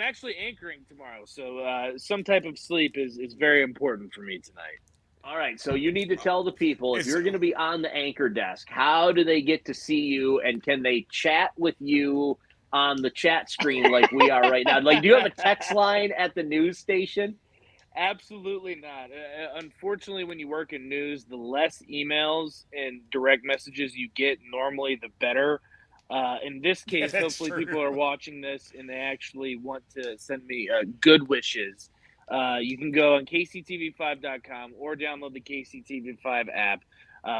actually anchoring tomorrow, so some type of sleep is very important for me tonight.
All right, so you need to tell the people, if you're going to be on the anchor desk, how do they get to see you, and can they chat with you on the chat screen like we are right now? Like, do you have a text line at the news station?
Absolutely not. Unfortunately, when you work in news, the less emails and direct messages you get, normally the better. In this case, hopefully people are watching this and they actually want to send me good wishes. You can go on kctv5.com or download the KCTV5 app.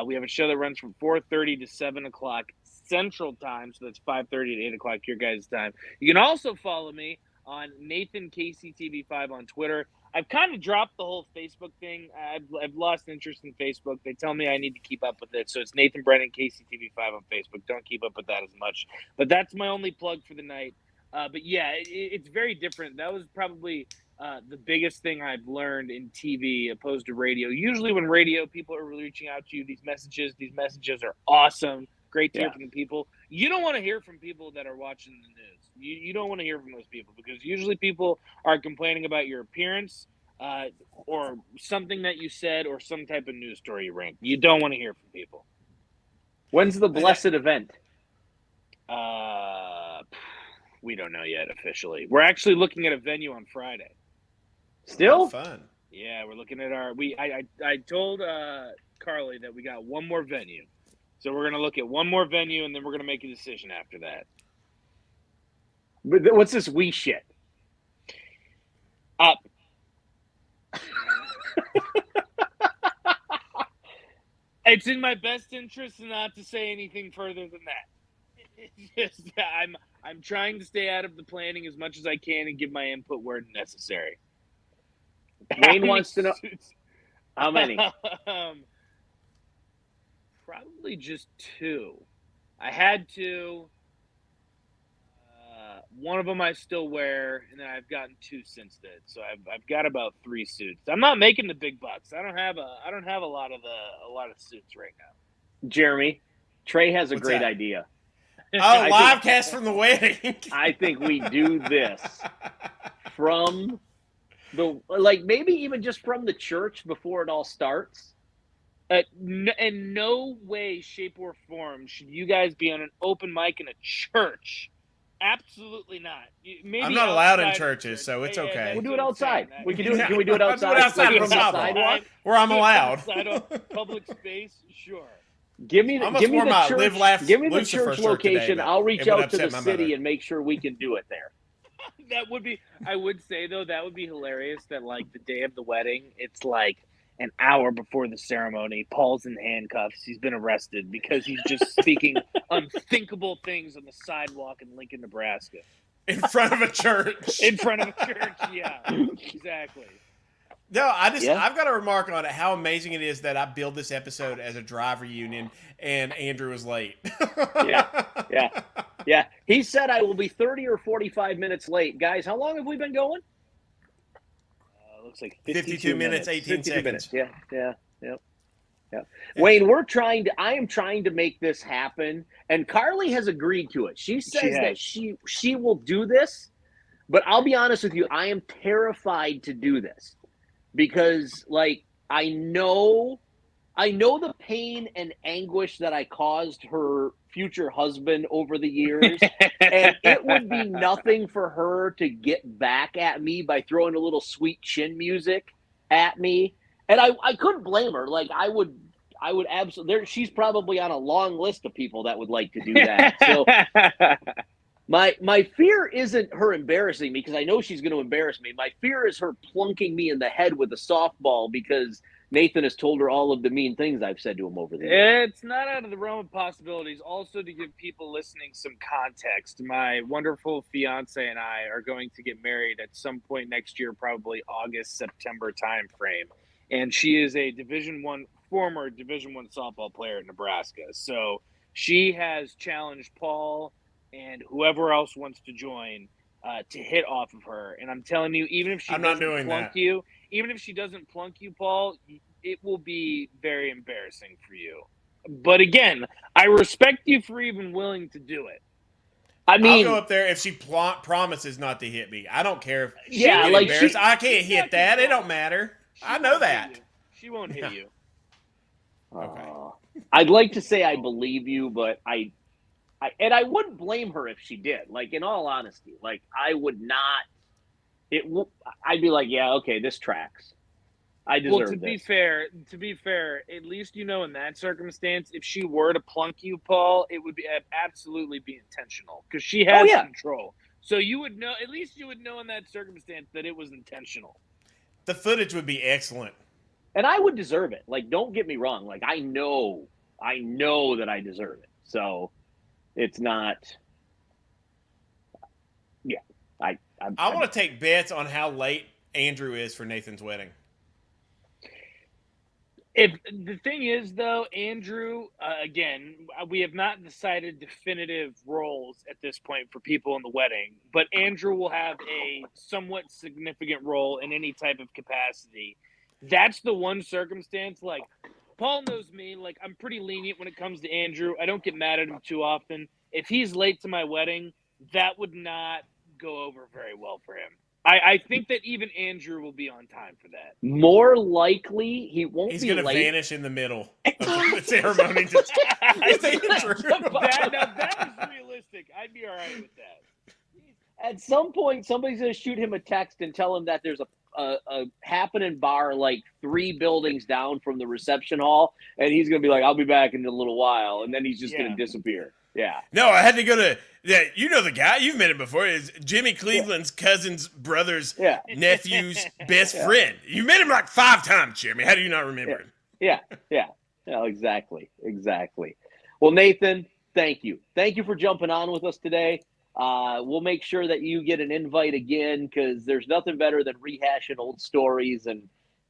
We have a show that runs from 4:30 to 7 o'clock Central Time, so that's 5:30 to 8 o'clock your guys' time. You can also follow me on Nathan KCTV5 on Twitter. I've kind of dropped the whole Facebook thing. I've lost interest in Facebook. They tell me I need to keep up with it. So it's Nathan Brennan, KCTV5 on Facebook. Don't keep up with that as much. But that's my only plug for the night. But yeah, it's very different. That was probably the biggest thing I've learned in TV opposed to radio. Usually when radio, people are reaching out to you. These messages are awesome. Great to hear from the people. You don't want to hear from people that are watching the news. You don't want to hear from those people because usually people are complaining about your appearance or something that you said or some type of news story you ran. You don't want to hear from people.
When's the blessed event?
We don't know yet officially. We're actually looking at a venue on Friday.
Still?
Fun.
Yeah, we're looking at I told Carly that we got one more venue. So we're going to look at one more venue, and then we're going to make a decision after that.
But what's this we shit?
It's in my best interest not to say anything further than that. It's just, I'm trying to stay out of the planning as much as I can and give my input where necessary.
Wayne wants to know how many.
Probably just 2. I had 2. One of them I still wear, and then I've gotten 2 since then. So I've got about 3 suits. I'm not making the big bucks. I don't have a lot of suits right now.
Jeremy, Trey has a great idea.
Oh, live cast from the wedding.
I think we do this from maybe even just from the church before it all starts.
In no way, shape, or form should you guys be on an open mic in a church. Absolutely not. Maybe
I'm not allowed in churches, so it's okay.
We'll do it outside. Can we do it outside?
Outside from the sidewalk, where I'm allowed.
Public space, sure.
Give me the church location.
Today,
I'll reach out to the city and make sure we can do it there.
That would be. I would say though that would be hilarious. That like the day of the wedding, it's like an hour before the ceremony. Paul's in handcuffs. He's been arrested because he's just speaking unthinkable things on the sidewalk in Lincoln, Nebraska.
In front of a church.
Yeah, exactly.
No, I've got to remark on it how amazing it is that I build this episode as a drive reunion and Andrew was late.
Yeah. He said I will be 30 or 45 minutes late. Guys, how long have we been going?
Looks like
52 minutes, 18 seconds.
Yeah. Wayne, I am trying to make this happen, and Carly has agreed to it. She says that she will do this, but I'll be honest with you, I am terrified to do this because I know the pain and anguish that I caused her future husband over the years, and it would be nothing for her to get back at me by throwing a little sweet chin music at me. And I couldn't blame her. I would absolutely. She's probably on a long list of people that would like to do that. So my fear isn't her embarrassing me because I know she's going to embarrass me. My fear is her plunking me in the head with a softball because Nathan has told her all of the mean things I've said to him over the years.
It's not out of the realm of possibilities. Also, to give people listening some context, my wonderful fiance and I are going to get married at some point next year, probably August, September time frame. And she is a former Division I softball player in Nebraska. So she has challenged Paul and whoever else wants to join to hit off of her. And I'm telling you, even if she doesn't plunk you, Paul, it will be very embarrassing for you. But again, I respect you for even willing to do it.
I mean, I'll go up there if she promises not to hit me. I don't care if embarrassed. I can't hit that. It don't matter. I know that.
She won't hit you.
Okay. I'd like to say I believe you, but I wouldn't blame her if she did. In all honesty, I would not. I'd be like, yeah, okay, this tracks. I deserve this.
To be fair, at least in that circumstance, if she were to plunk you, Paul, it would absolutely be intentional because she has control. So you would know. At least you would know in that circumstance that it was intentional.
The footage would be excellent.
And I would deserve it. Don't get me wrong. I know that I deserve it. So it's not. Yeah. I
want to take bets on how late Andrew is for Nathan's wedding.
If the thing is, though, Andrew, again, we have not decided definitive roles at this point for people in the wedding, but Andrew will have a somewhat significant role in any type of capacity. That's the one circumstance. Paul knows me. I'm pretty lenient when it comes to Andrew. I don't get mad at him too often. If he's late to my wedding, that would not go over very well for him. I think that even Andrew will be on time for that.
More likely, he won't be late.
He's going to vanish in the middle of the ceremony.
That is realistic. I'd be all right with that.
At some point, somebody's going to shoot him a text and tell him that there's a happening bar 3 buildings down from the reception hall, and he's going to be like, I'll be back in a little while, and then he's just going to disappear. Yeah.
No, I had to go to. Yeah, you know the guy. You've met him before. Is Jimmy Cleveland's cousin's brother's nephew's best friend. You met him like 5 times, Jeremy. How do you not remember him?
Yeah. No, exactly. Well, Nathan, thank you. Thank you for jumping on with us today. We'll make sure that you get an invite again, because there's nothing better than rehashing old stories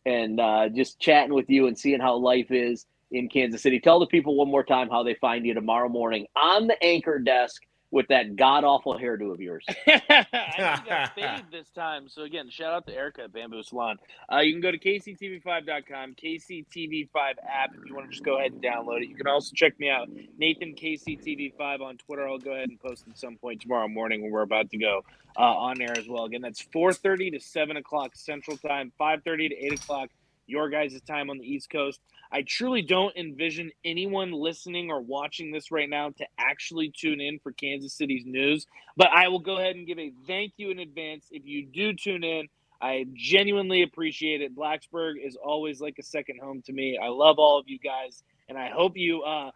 and just chatting with you and seeing how life is in Kansas City. Tell the people one more time how they find you tomorrow morning on the anchor desk with that god-awful hairdo of yours.
I got faded this time. So, again, shout out to Erica at Bamboo Salon. You can go to kctv5.com, KCTV5 app, if you want to just go ahead and download it. You can also check me out, Nathan KCTV5 on Twitter. I'll go ahead and post at some point tomorrow morning when we're about to go on air as well. Again, that's 4:30 to 7 o'clock Central Time, 5:30 to 8 o'clock your guys' time on the East Coast. I truly don't envision anyone listening or watching this right now to actually tune in for Kansas City's news, but I will go ahead and give a thank you in advance if you do tune in. I genuinely appreciate it. Blacksburg is always like a second home to me. I love all of you guys, and I hope you are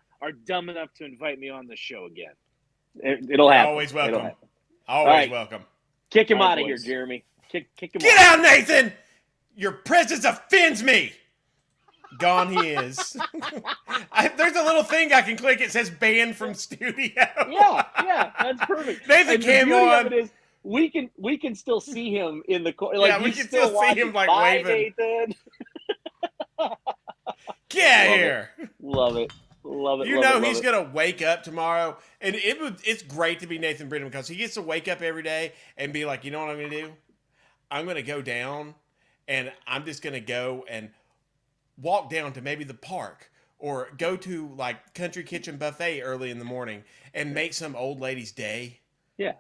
dumb enough to invite me on the show again.
It'll happen.
Always welcome. Welcome.
Kick him out of here, Jeremy. Kick him
Get out, Nathan! Your presence offends me! Gone he is. There's a little thing I can click. It says banned from studio.
Yeah, that's perfect.
Nathan came on.
We can still see him in the corner.
Like, we can still see him like waving.
Nathan.
Get here.
Love it.
You know he's gonna wake up tomorrow, and it's great to be Nathan Brennan, because he gets to wake up every day and be like, you know what I'm gonna do? I'm gonna go down, and I'm just gonna go and walk down to maybe the park, or go to like Country Kitchen Buffet early in the morning and make some old lady's day.
Yeah.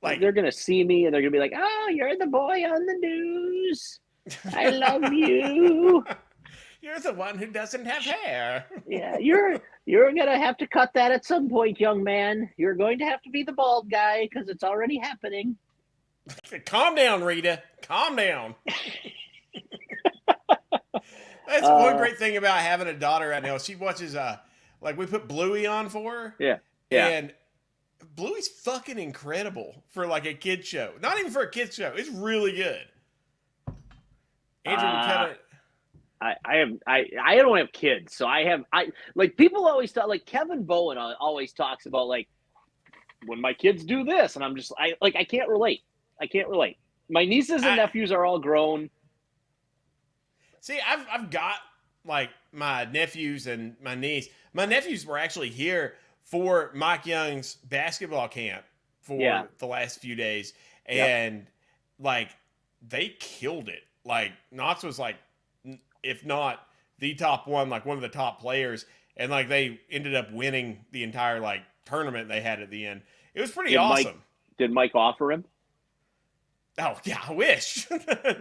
Like, they're going to see me and they're going to be like, oh, you're the boy on the news. I love you.
You're the one who doesn't have hair.
Yeah, you're going to have to cut that at some point, young man. You're going to have to be the bald guy, because it's already happening.
Calm down, Rita. Calm down. That's one great thing about having a daughter right now. She watches, like, we put Bluey on for her.
Yeah.
And Bluey's fucking incredible for, like, a kid show. Not even for a kid show. It's really good. Andrew,
I don't have kids, so I like, people always talk, like Kevin Bowen always talks about, like, when my kids do this, and I'm just, I can't relate. My nieces and nephews are all grown.
See, I've got, like, my nephews and my niece. My nephews were actually here for Mike Young's basketball camp for the last few days. And, like, they killed it. Like, Knox was, like, if not the top one, like, one of the top players. And, like, they ended up winning the entire, like, tournament they had at the end. It was pretty awesome.
Did Mike offer him?
Oh, yeah, I wish.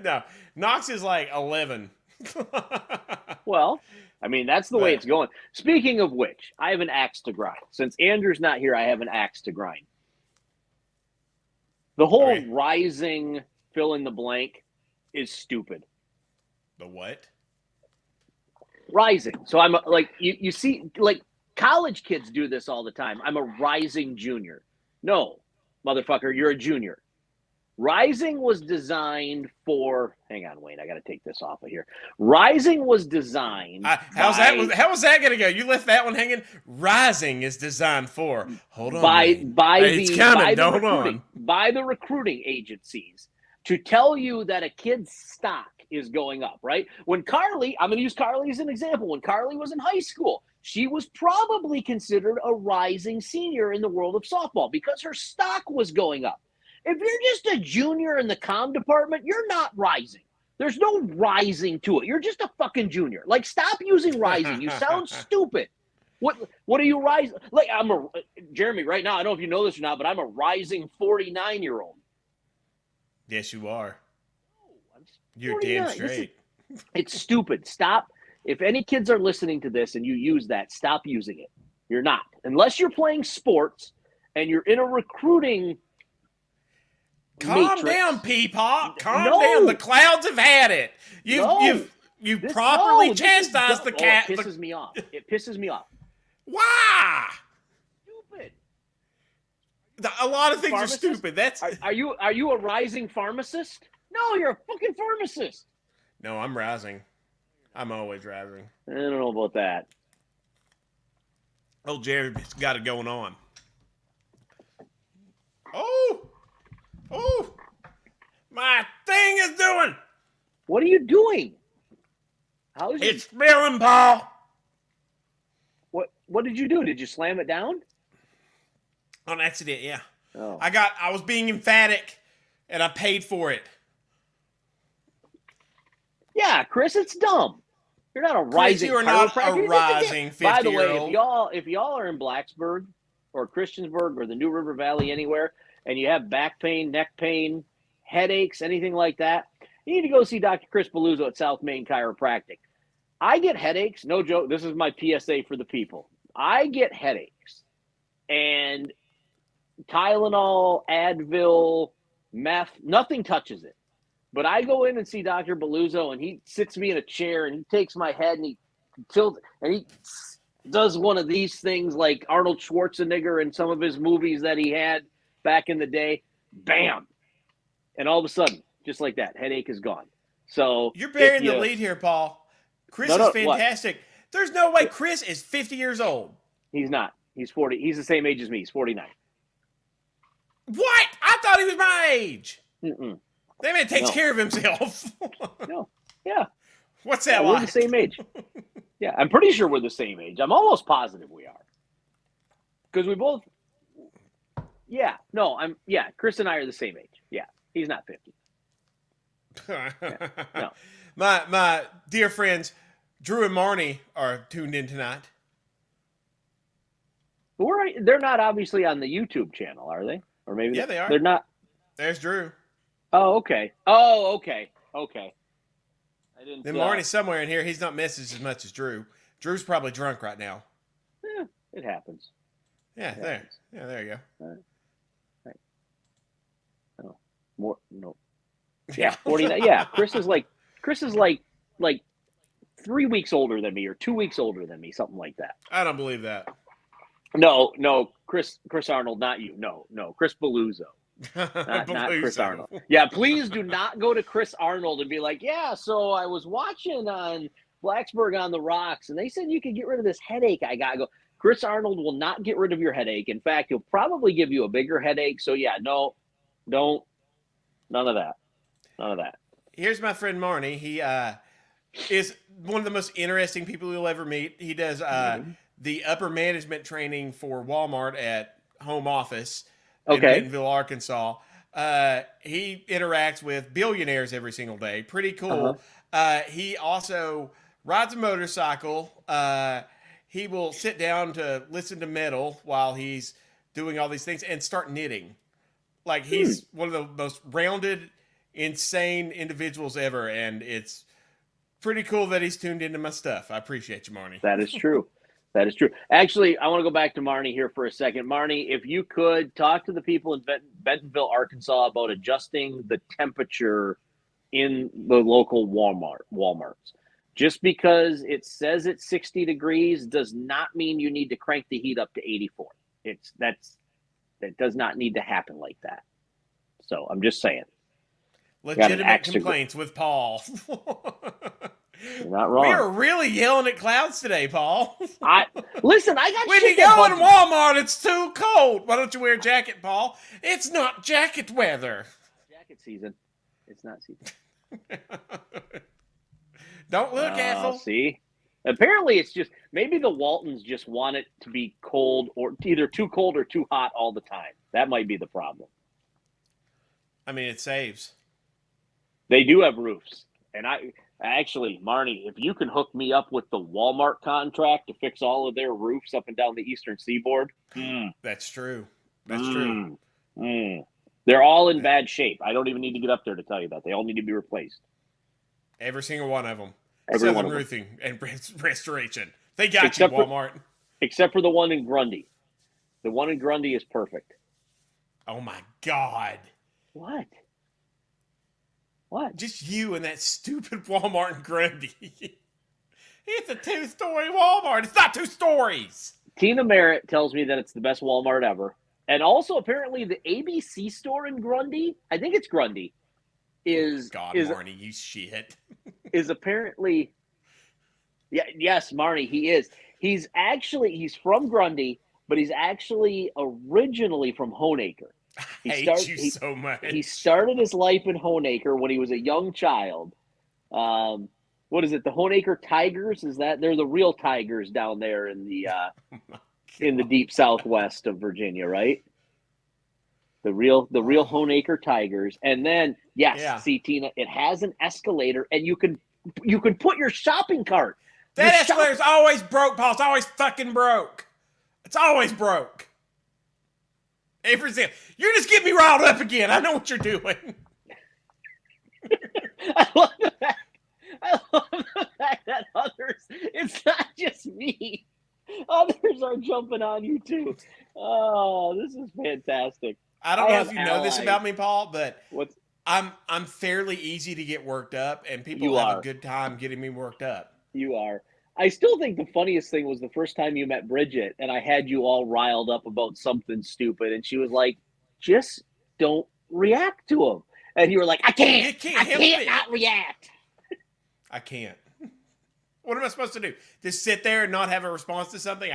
No, Knox is, like, 11.
Well, I mean, that's the way it's going. Speaking of which, I have an axe to grind. Since Andrew's not here, I have an axe to grind. The whole rising fill in the blank is stupid.
The what?
Rising. So I'm like, you see, like, college kids do this all the time. I'm a rising junior. No, motherfucker, you're a junior. Rising was designed for. Hang on, Wayne. I got to take this off of here. Rising was designed.
How was that going to go? You left that one hanging. Rising is designed for. Hold on.
By the recruiting agencies to tell you that a kid's stock is going up. Right? When Carly, I'm going to use Carly as an example. When Carly was in high school, she was probably considered a rising senior in the world of softball because her stock was going up. If you're just a junior in the comm department, you're not rising. There's no rising to it. You're just a fucking junior. Like, stop using rising. You sound stupid. What are you rising? Like, Jeremy, right now, I don't know if you know this or not, but I'm a rising 49-year-old.
Yes, you are.
No,
you're damn straight.
It's stupid. Stop. If any kids are listening to this and you use that, stop using it. You're not. Unless you're playing sports and you're in a recruiting
Calm down, Peapop. Calm down. The clouds have had it. You've properly chastised the cat.
It pisses me off. It pisses me off.
Why? A lot of things
Pharmacist?
are stupid. That's
are you a rising pharmacist? No, you're a fucking pharmacist.
No, I'm rising. I'm always rising.
I don't know about that.
Old Jared's got it going on. Oh, my thing is doing.
What are you doing? How is
It's spilling, Paul.
What did you do? Did you slam it down?
On accident, yeah.
Oh.
I was being emphatic, and I paid for it.
Yeah, Chris, it's dumb. You're not a rising.
You are not a
chiropractor.
rising 50-year-old.
By the way, if y'all are in Blacksburg or Christiansburg or the New River Valley anywhere, and you have back pain, neck pain, headaches, anything like that, you need to go see Dr. Chris Belluzzo at South Main Chiropractic. I get headaches. No joke. This is my PSA for the people. I get headaches, and Tylenol, Advil, meth, nothing touches it. But I go in and see Dr. Belluzzo, and he sits me in a chair, and he takes my head, and he tilts, and he does one of these things like Arnold Schwarzenegger in some of his movies that he had back in the day. Bam! And all of a sudden, just like that, headache is gone. So
you're burying the lead here, Paul. Chris is fantastic. What? There's no way Chris is 50 years old.
He's not. He's 40. He's the same age as me. He's 49.
What? I thought he was my age.
Mm-mm.
That man takes care of himself.
No. Yeah.
What's that
like?
We're
the same age. Yeah, I'm pretty sure we're the same age. I'm almost positive we are. Because we both... Yeah. No, Chris and I are the same age. Yeah. He's not 50. Yeah. No.
My dear friends, Drew and Marnie are tuned in tonight.
They're not obviously on the YouTube channel, are they? Or maybe
they are.
They're not.
There's Drew.
Oh, okay. Okay. I didn't.
Then Marnie's somewhere in here. He's not messaged as much as Drew. Drew's probably drunk right now.
Yeah, it happens.
Yeah, there. Happens. Yeah, there you go.
All right. Oh, more no. Yeah, 49. Yeah, Chris is like 3 weeks older than me or 2 weeks older than me, something like that.
I don't believe that.
No, Chris Arnold, not you. No, Chris Belluzzo. Not Chris Arnold. Yeah, please do not go to Chris Arnold and be like, yeah, so I was watching on Blacksburg on the Rocks, and they said you could get rid of this headache I got. Go. Chris Arnold will not get rid of your headache. In fact, he'll probably give you a bigger headache. So, yeah, no, don't. None of that. None of that.
Here's my friend Marnie. He is one of the most interesting people you'll ever meet. He does the upper management training for Walmart at home office in Bentonville, Arkansas. He interacts with billionaires every single day. Pretty cool. He also rides a motorcycle. He will sit down to listen to metal while he's doing all these things and start knitting. Like, he's one of the most rounded, insane individuals ever, and it's pretty cool that he's tuned into my stuff. I appreciate you, Marnie.
That is true. That is true. Actually, I want to go back to Marnie here for a second. Marnie, if you could talk to the people in Bentonville, Arkansas about adjusting the temperature in the local Walmarts. Just because it says it's 60 degrees does not mean you need to crank the heat up to 84. That does not need to happen like that. So I'm just saying.
Legitimate complaints with Paul.
You're not wrong.
We are really yelling at clouds today, Paul.
Listen, I got
when you go in Walmart, it's too cold. Why don't you wear a jacket, Paul? It's not jacket weather.
Jacket season. It's not season.
Don't look, Ethel.
See? Apparently, it's just maybe the Waltons just want it to be cold or either too cold or too hot all the time. That might be the problem.
I mean, it saves.
They do have roofs. And actually, Marnie, if you can hook me up with the Walmart contract to fix all of their roofs up and down the eastern seaboard.
That's true. That's true.
They're all in bad shape. I don't even need to get up there to tell you that. They all need to be replaced.
Every single one of them.
Every
Southern Roofing and Restoration. They got you, Walmart.
Except for the one in Grundy. The one in Grundy is perfect.
Oh, my God.
What?
Just you and that stupid Walmart in Grundy. It's a 2-story Walmart. It's not 2 stories.
Tina Merritt tells me that it's the best Walmart ever. And also, apparently, the ABC store in Grundy, I think it's Grundy,
Marnie, you shit.
is apparently, yes, Marnie, he is. He's from Grundy, but he's actually originally from Honaker.
I hate you so much.
He started his life in Honaker when he was a young child. What is it? The Honaker Tigers? They're the real Tigers down there in the in the deep southwest of Virginia, right? The real Honaker Tigers. And then see, Tina, it has an escalator, and you can put your shopping cart.
That escalator's always broke, Paul. It's always fucking broke. It's always broke. Every single. You're just getting me riled up again. I know what you're doing.
I love the fact that others, it's not just me. Others are jumping on you too. Oh, this is fantastic.
I don't know if you know this about me, Paul, but I'm fairly easy to get worked up, and people have a good time getting me worked up.
You are. I still think the funniest thing was the first time you met Bridget, and I had you all riled up about something stupid, and she was like, "Just don't react to him." And you were like, "I can't not react."
I can't. What am I supposed to do? Just sit there and not have a response to something?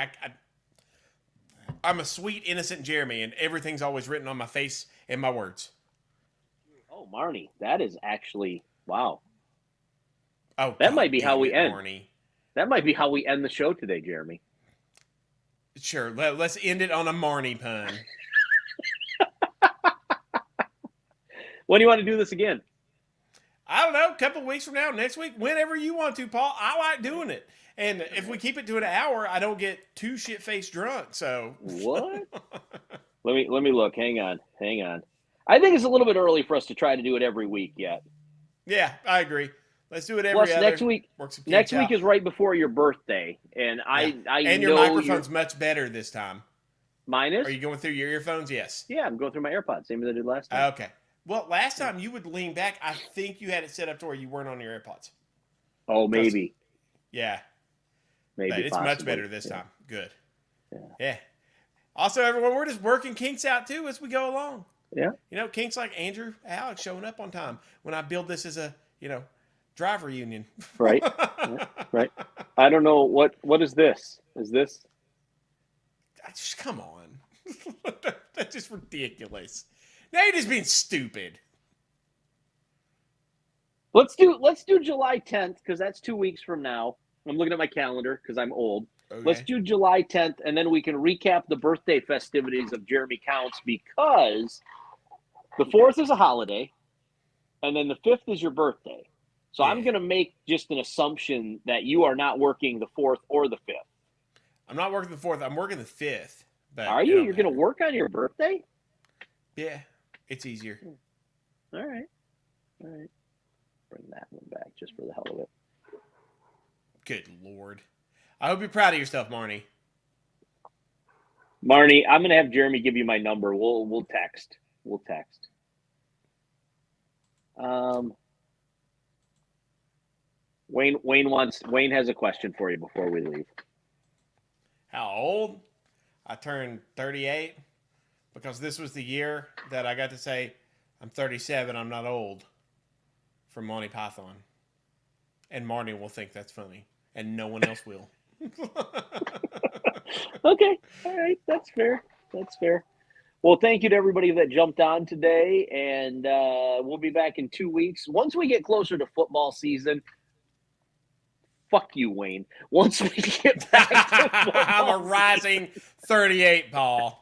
I'm a sweet, innocent Jeremy, and everything's always written on my face and my words.
Oh, Marnie, that is actually, wow.
Oh,
that might be how we end.
Marnie.
That might be how we end the show today, Jeremy.
Sure. Let's end it on a Marnie pun.
When do you want to do this again?
I don't know. A couple of weeks from now, next week, whenever you want to, Paul. I like doing it. And if we keep it to an hour, I don't get too shit-faced drunk. So
what? Let me look. Hang on. I think it's a little bit early for us to try to do it every week yet.
Yeah, I agree. Let's do it every other.
Next week is right before your birthday, and I
and your microphone's much better this time.
Mine is.
Are you going through your earphones? Yes.
Yeah, I'm going through my AirPods, same as I did last time.
Okay. Well, last time you would lean back. I think you had it set up to where you weren't on your AirPods.
Oh, maybe.
Yeah.
Maybe.
But it's much better this time. Good. Yeah. Also, everyone, we're just working kinks out too as we go along.
Yeah.
You know, kinks like Andrew, Alix showing up on time when I build this as a, driver union.
Right. Yeah, right. I don't know what is this? Is this?
Just come on. That's just ridiculous. Now you're just being stupid.
Let's do July 10th because that's 2 weeks from now. I'm looking at my calendar because I'm old. Okay. Let's do July 10th, and then we can recap the birthday festivities of Jeremy Counts because the 4th is a holiday, and then the 5th is your birthday. So I'm going to make just an assumption that you are not working the 4th or the 5th.
I'm not working the 4th. I'm working the 5th. But
are you? You're going to work on your birthday?
Yeah, it's easier.
All right. Bring that one back just for the hell of it.
Good Lord. I hope you're proud of yourself, Marnie.
Marnie, I'm going to have Jeremy give you my number. We'll text. Wayne has a question for you before we leave.
How old? I turned 38 because this was the year that I got to say I'm 37, I'm not old from Monty Python. And Marnie will think that's funny and no one else will.
Okay. All right. That's fair. Well, thank you to everybody that jumped on today, and we'll be back in 2 weeks. Once we get closer to football season, fuck you, Wayne. Once we get back to
I'm a rising 38, Paul.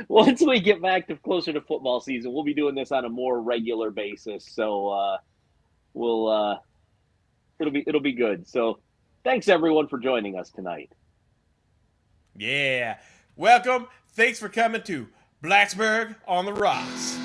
Once we get back to closer to football season, we'll be doing this on a more regular basis. So it'll be good. So thanks everyone for joining us tonight.
Yeah. Welcome. Thanks for coming to Blacksburg on the Rocks.